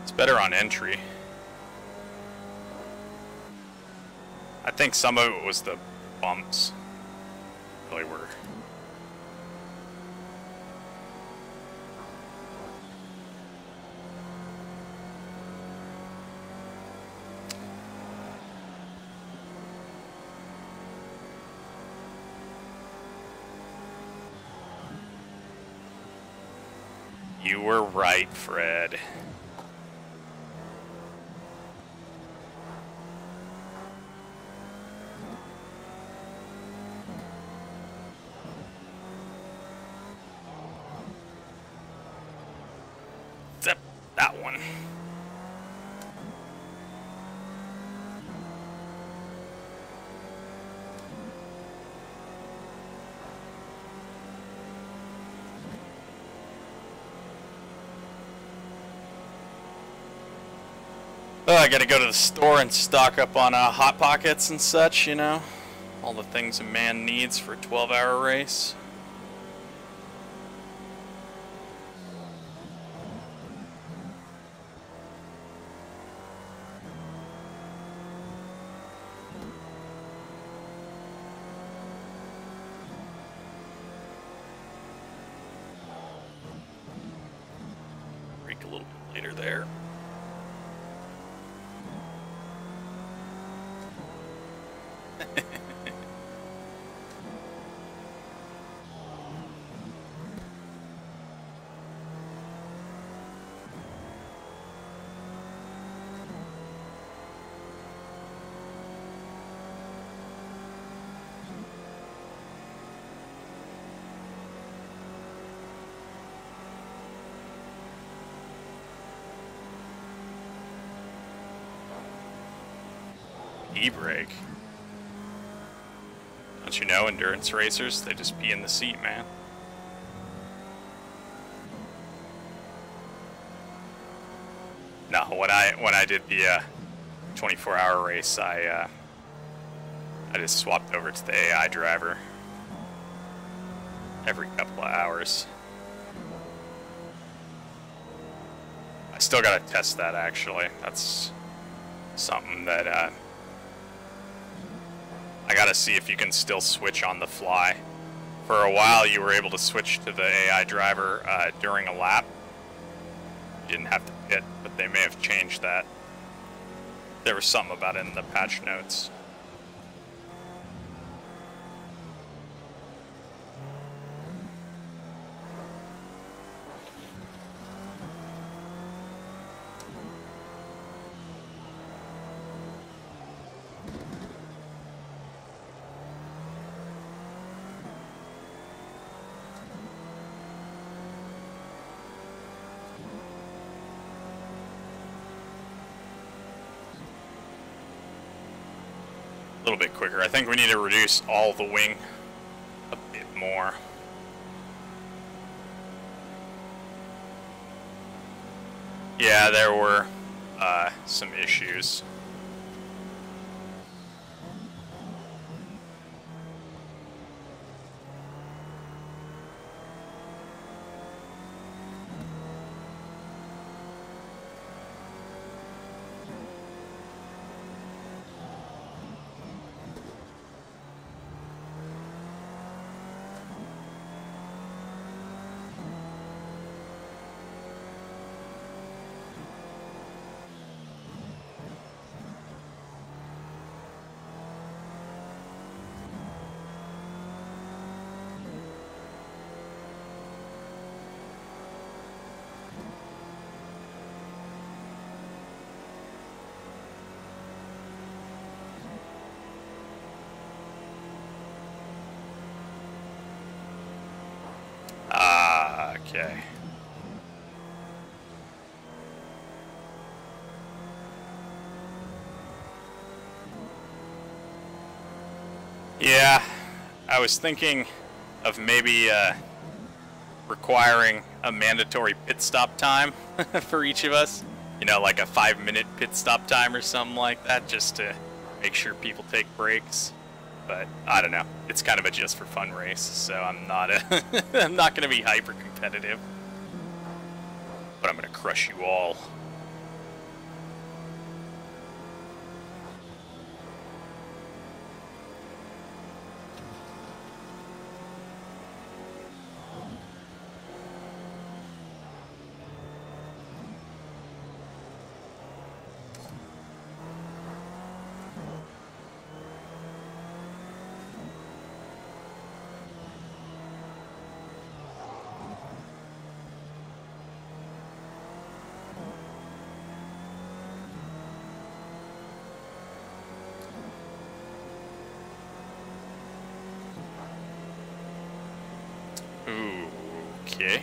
It's better on entry. I think some of it was the bumps. Really were. You were right, Fred. Except that one. Oh, I gotta go to the store and stock up on Hot Pockets and such, you know? All the things a man needs for a 12-hour race. brake a little bit later there. E-brake. Don't you know, endurance racers, they just pee in the seat, man. No, when I did the 24-hour race, I just swapped over to the AI driver every couple of hours. I still gotta test that, actually. That's something that I gotta see if you can still switch on the fly. For a while, you were able to switch to the AI driver during a lap. You didn't have to pit, but they may have changed that. There was something about it in the patch notes. A little bit quicker. I think we need to reduce all the wing a bit more. Yeah, there were some issues. Okay. Yeah, I was thinking of maybe requiring a mandatory pit stop time for each of us. You know, like a 5-minute pit stop time or something like that, just to make sure people take breaks. But I don't know. It's kind of a just for fun race, so I'm not I'm not going to be hyper competitive. But I'm going to crush you all. Okay.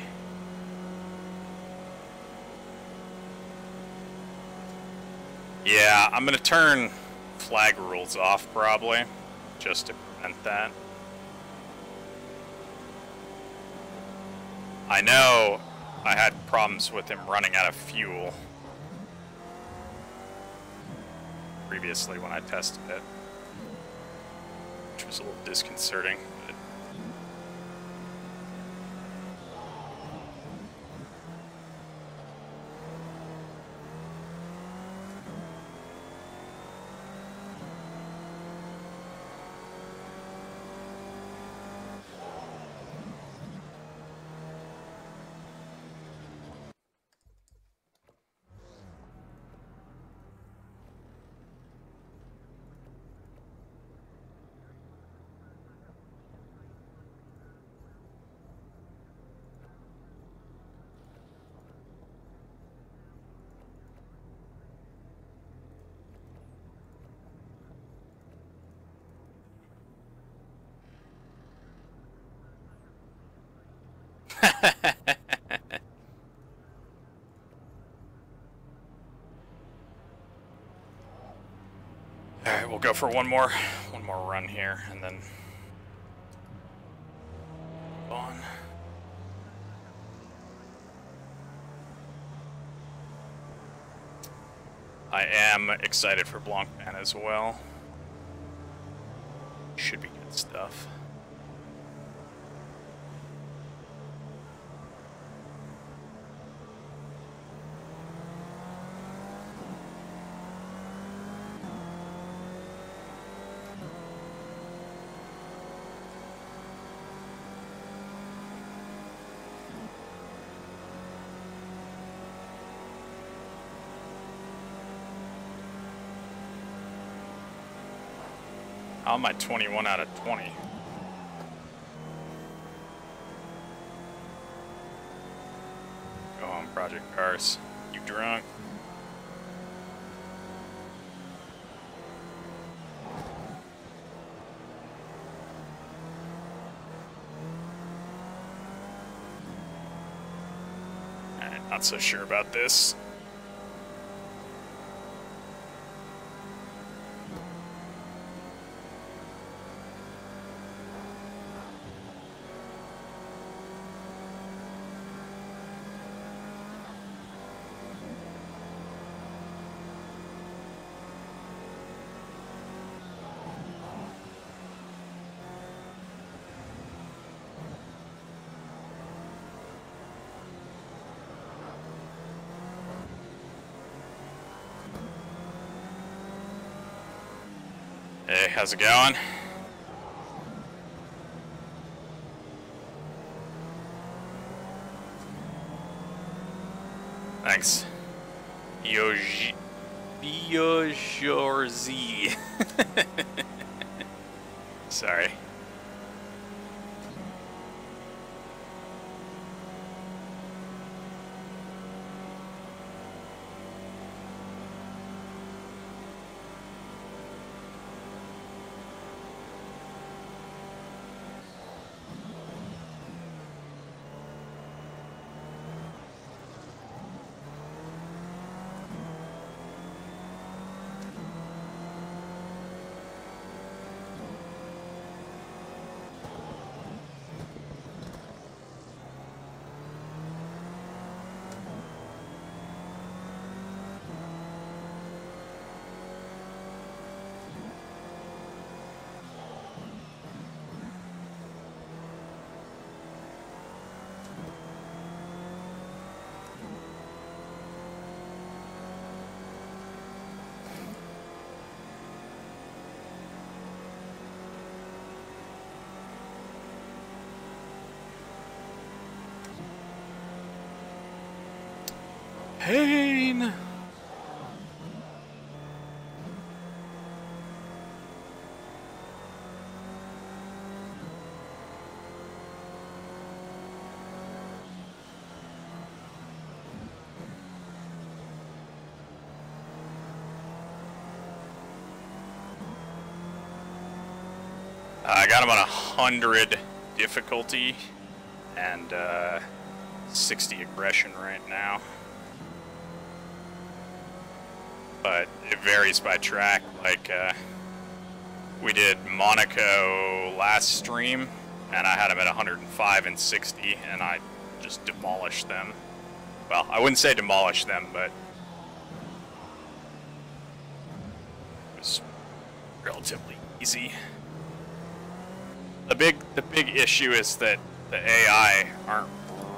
Yeah, I'm gonna turn flag rules off probably, just to prevent that. I know I had problems with him running out of fuel previously when I tested it, which was a little disconcerting. But go for one more run here, and then on. I am excited for Blancpain as well. Should be good stuff. How am I 21 out of 20? Go home, Project Cars. You drunk? Alright, not so sure about this. Hey, how's it going? Thanks. Biojorzi. Sorry. Pain! I got him on 100 difficulty and 60 aggression right now. But it varies by track. Like, we did Monaco last stream, and I had them at 105 and 60, and I just demolished them. Well, I wouldn't say demolish them, but it was relatively easy. The big issue is that the AI aren't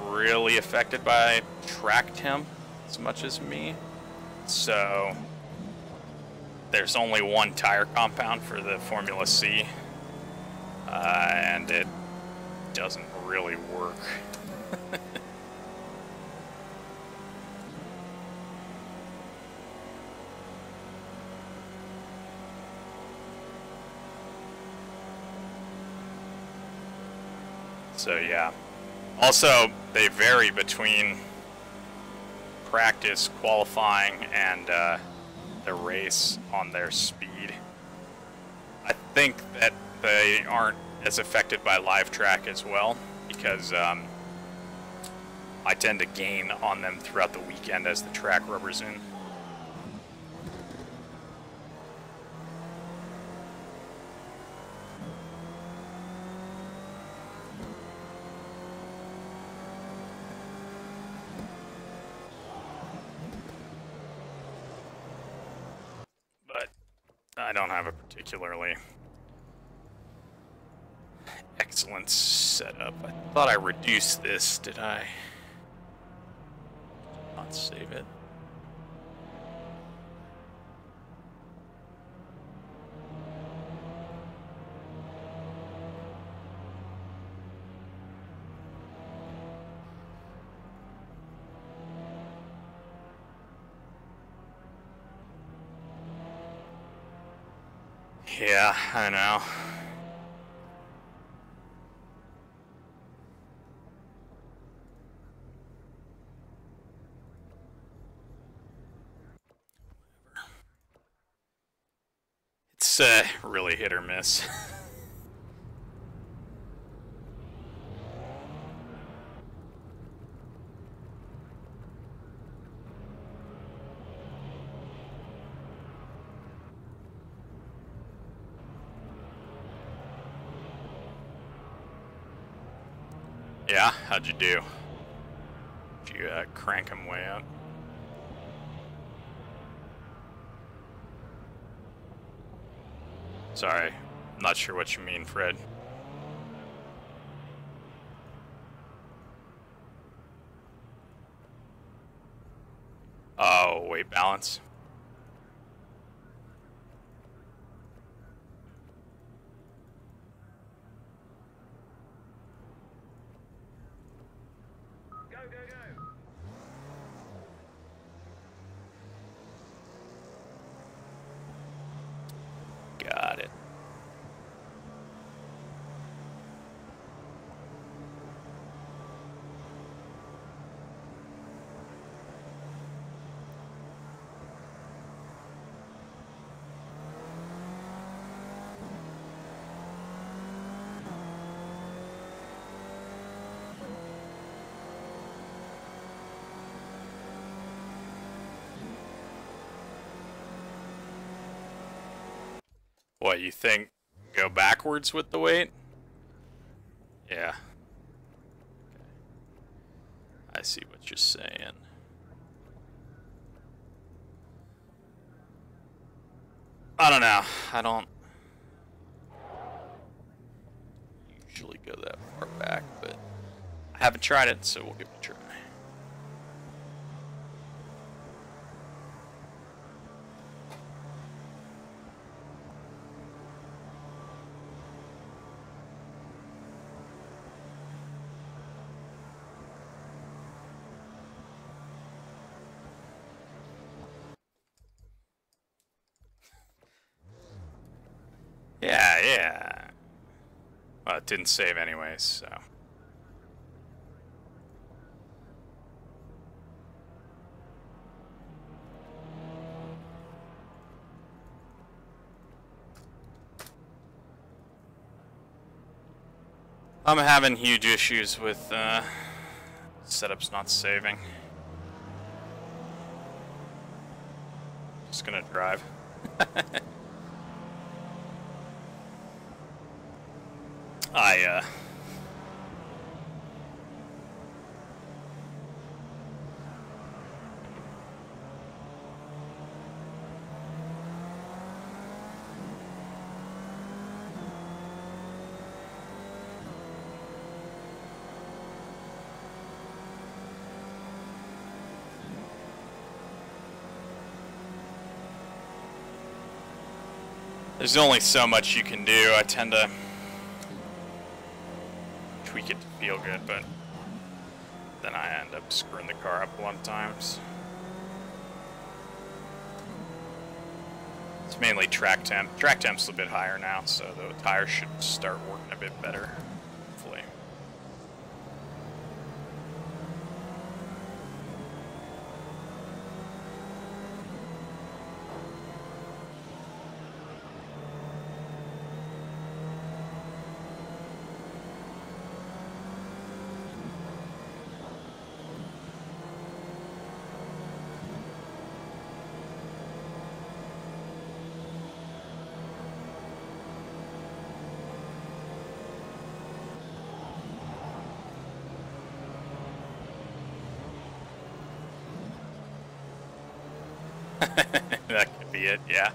really affected by track temp as much as me. So there's only one tire compound for the Formula C, and it doesn't really work. So yeah. Also, they vary between practice, qualifying, and the race on their speed. I think that they aren't as affected by live track as well, because I tend to gain on them throughout the weekend as the track rubbers in. I don't have a particularly excellent setup. I thought I reduced this. Did I not save it? Yeah, I know. It's really hit or miss. Yeah, how'd you do? Did you crank him way up? Sorry, I'm not sure what you mean, Fred. Oh, weight balance. Go, go, go. Got it. What, you think go backwards with the weight? Yeah. I see what you're saying. I don't know. I don't usually go that far back, but I haven't tried it, so we'll give it a try. Yeah, yeah. Well, it didn't save anyways, so. I'm having huge issues with setups not saving. Just gonna drive. There's only so much you can do. I tend to tweak it to feel good, but then I end up screwing the car up a lot of times. It's mainly track temp. Track temp's a bit higher now, so the tires should start working a bit better, hopefully. That could be it, yeah.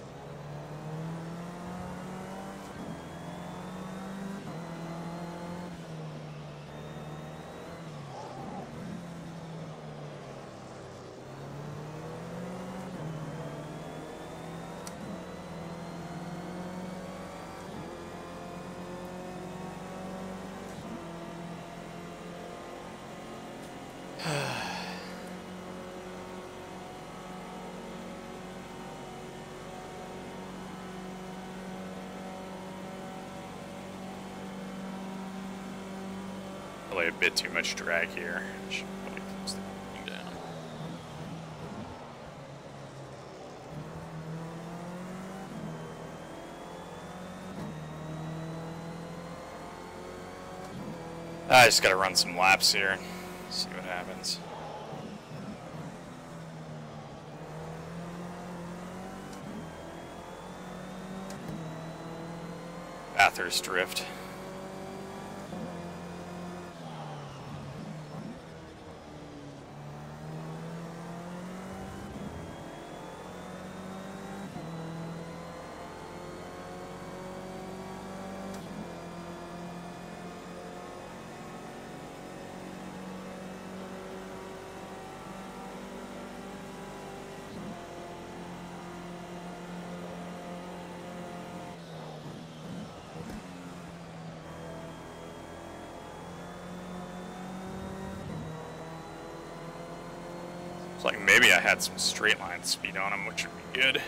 Probably a bit too much drag here. Should probably close the thing down. I just gotta run some laps here and see what happens. Bathurst drift. It's like maybe I had some straight line speed on him, which would be good.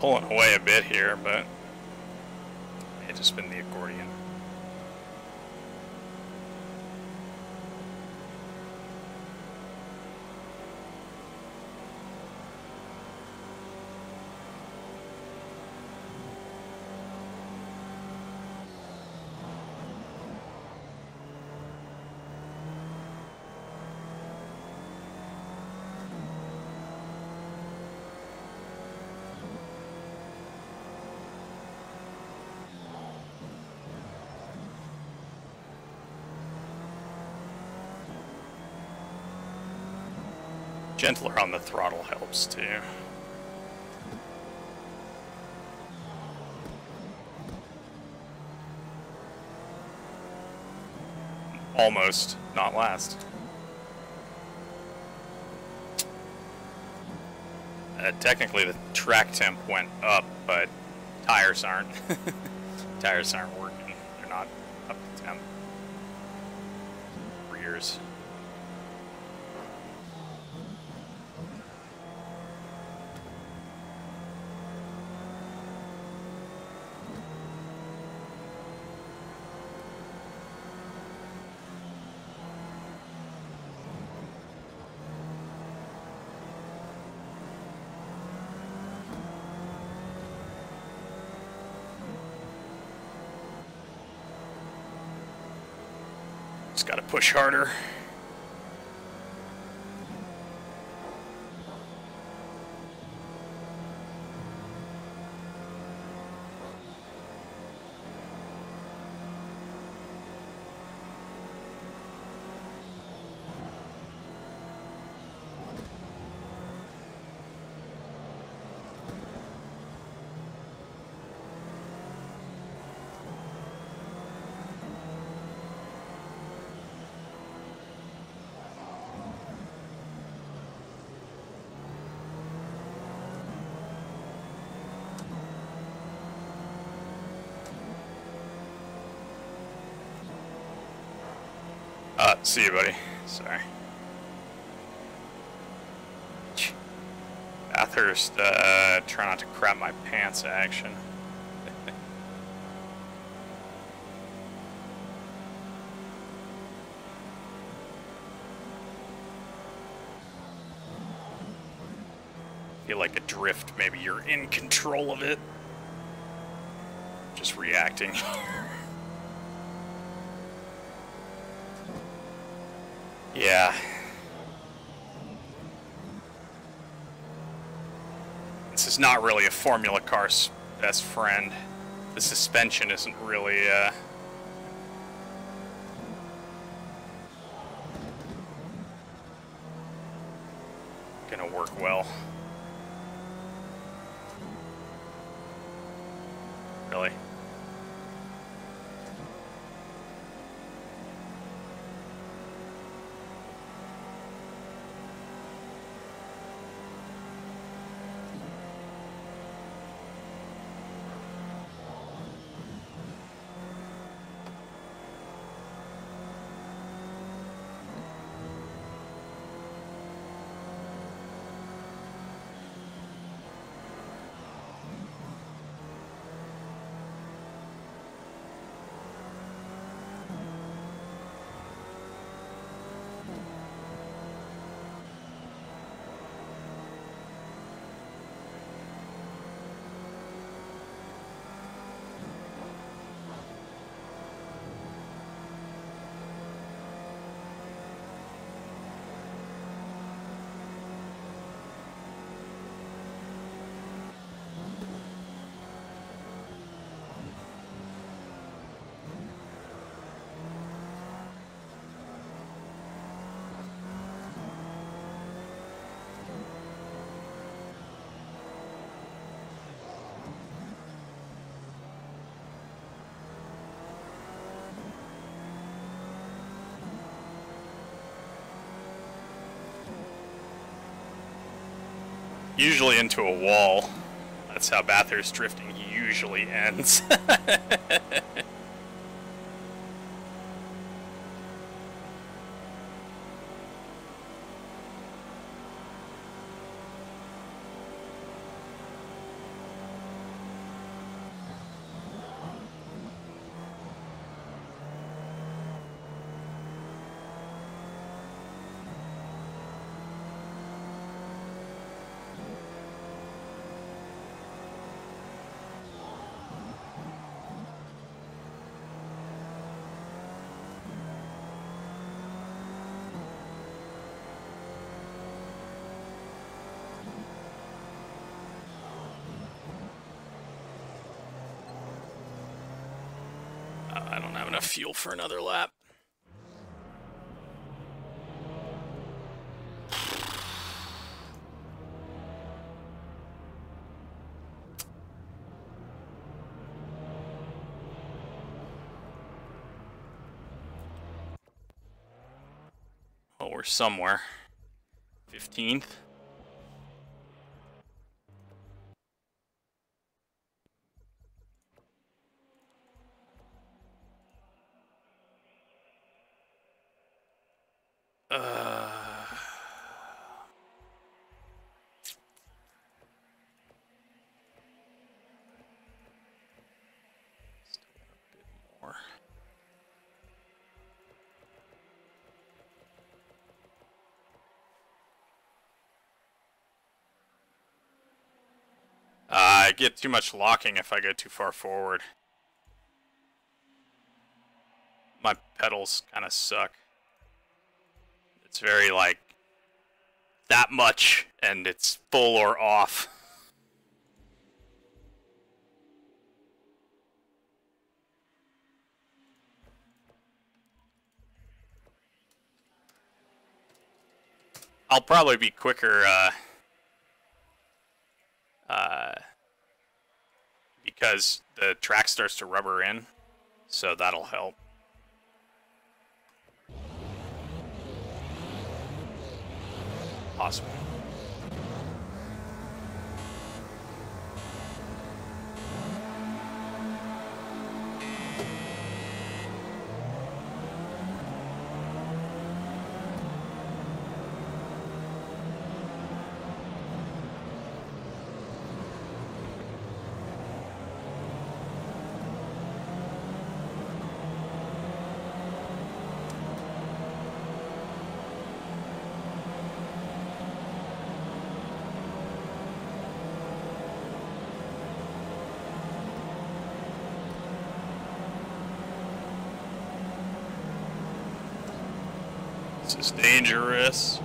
Pulling away a bit here, but it just been the accordion. Gentler on the throttle helps too. Almost, not last. Technically the track temp went up, but tires aren't. Tires aren't working. They're not up to temp. Rears. Just gotta push harder. See you, buddy. Sorry. Bathurst, try not to crap my pants action. Feel like a drift, maybe you're in control of it. Just reacting. Yeah. This is not really a Formula Car's best friend. The suspension isn't really, gonna work well. Really? Usually into a wall. That's how Bathurst drifting usually ends. I don't have enough fuel for another lap. Oh, we're somewhere. 15th. More. I get too much locking if I go too far forward. My pedals kind of suck. It's very like that much and it's full or off. I'll probably be quicker because the track starts to rubber in, so that'll help. Possible. This is dangerous.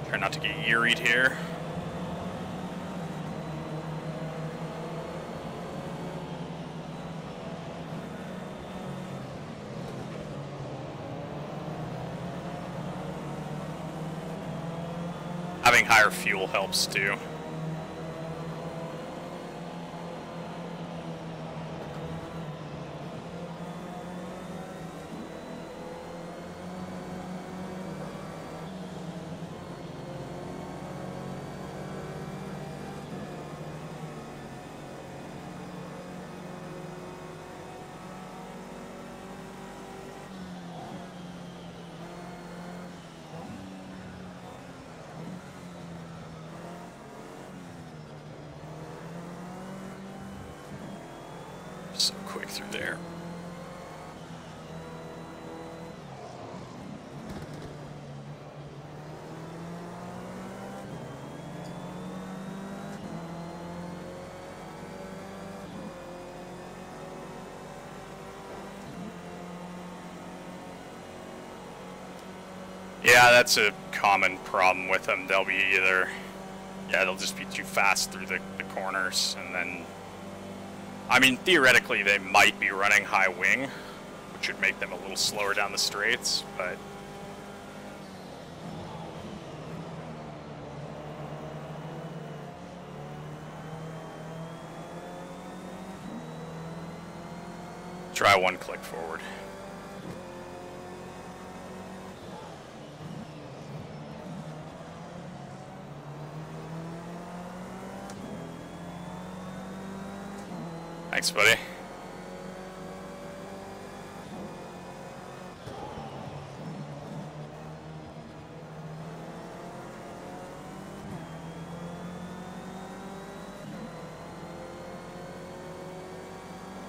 Try not to get yeeried here. Having higher fuel helps too. So quick through there. Yeah, that's a common problem with them. They'll be either, yeah, they'll just be too fast through the corners, and then, I mean, theoretically, they might be running high wing, which would make them a little slower down the straights, but try one click forward. Thanks, buddy.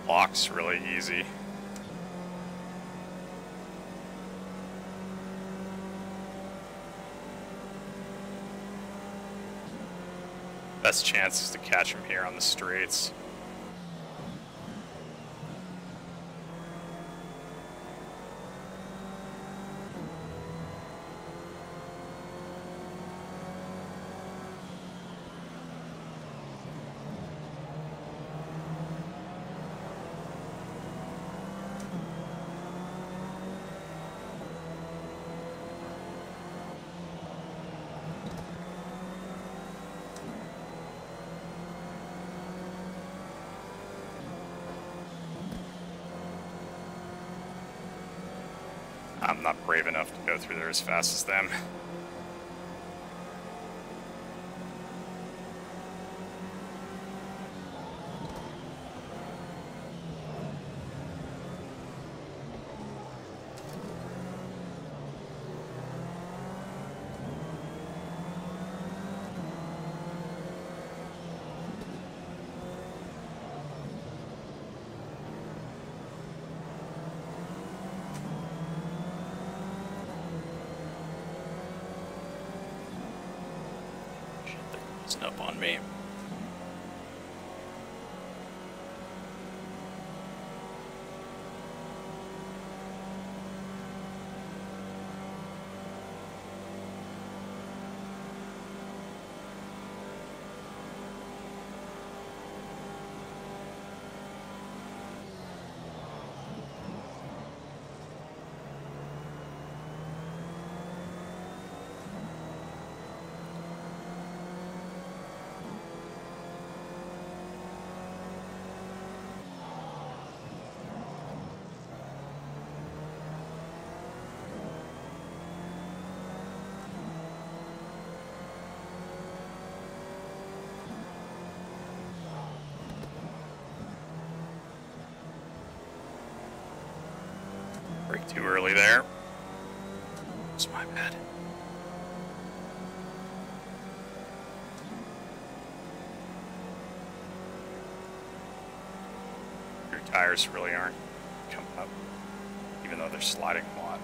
Lock's really easy. Best chance is to catch him here on the straights. I'm not brave enough to go through there as fast as them. Up on me. Brake too early there. It's my bad. Your tires really aren't coming up, even though they're sliding a lot.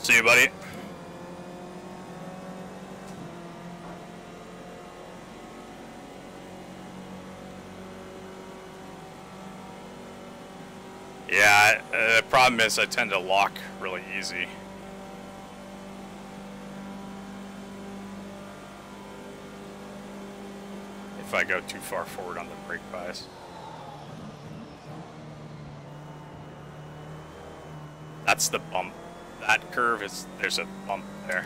See you, buddy. Yeah, the problem is I tend to lock really easy. If I go too far forward on the brake bias. That's the bump. That curve is, there's a bump there.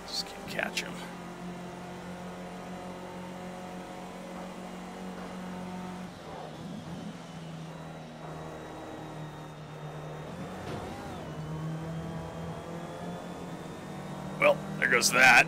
Just can't catch him. Well, there goes that.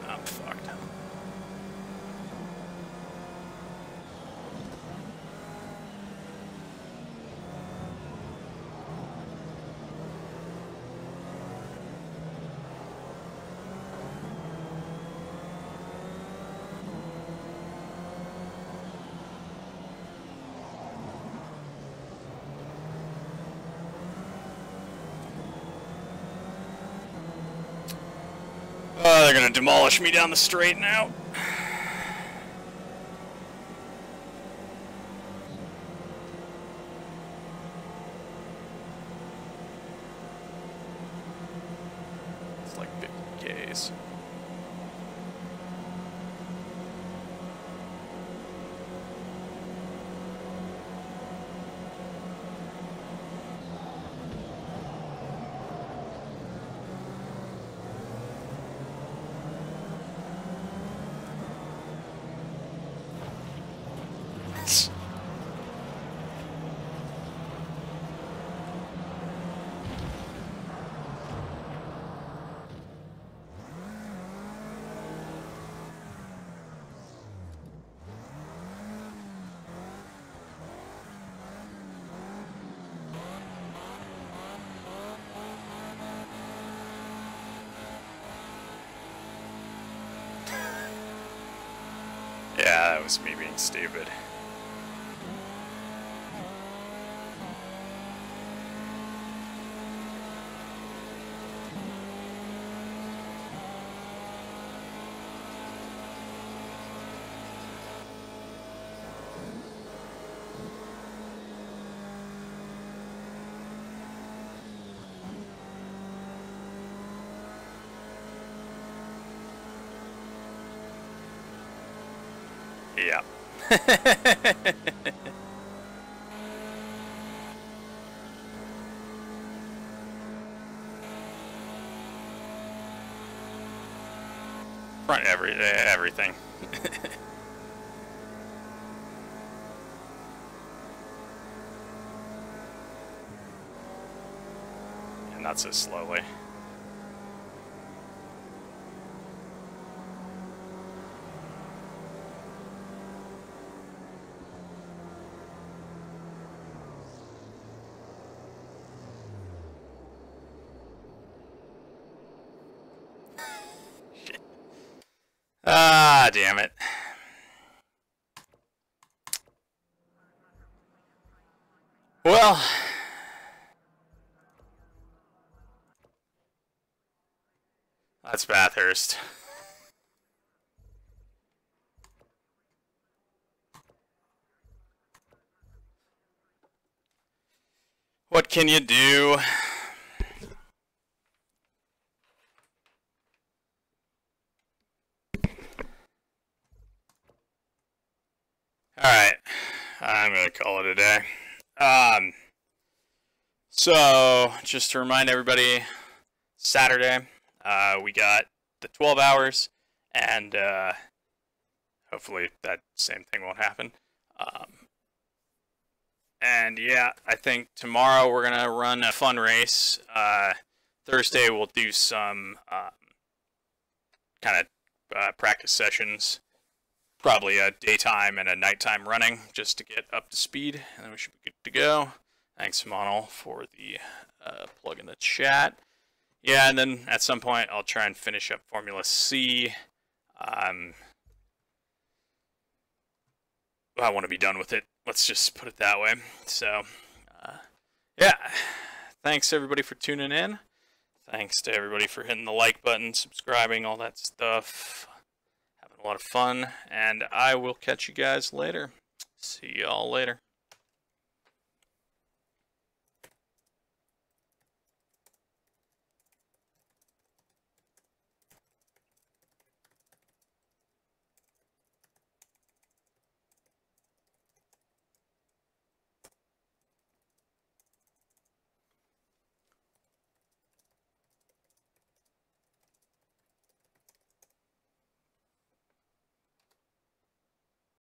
I'm fucked. Oh, they're gonna demolish me down the straight now. It's like 50 Ks. Yeah, that was me being stupid. Yeah. Front everything. And not so slowly. Ah, damn it. Well, that's Bathurst. What can you do? Alright, I'm going to call it a day. So, just to remind everybody, Saturday, we got the 12 hours, and hopefully that same thing won't happen. And yeah, I think tomorrow we're going to run a fun race. Thursday we'll do some kind of practice sessions. Probably a daytime and a nighttime running just to get up to speed, and then we should be good to go. Thanks, Monel, for the plug in the chat. Yeah, and then at some point I'll try and finish up Formula C. I want to be done with it. Let's just put it that way. So, yeah. Thanks, everybody, for tuning in. Thanks to everybody for hitting the like button, subscribing, all that stuff. A lot of fun, and I will catch you guys later. See y'all later.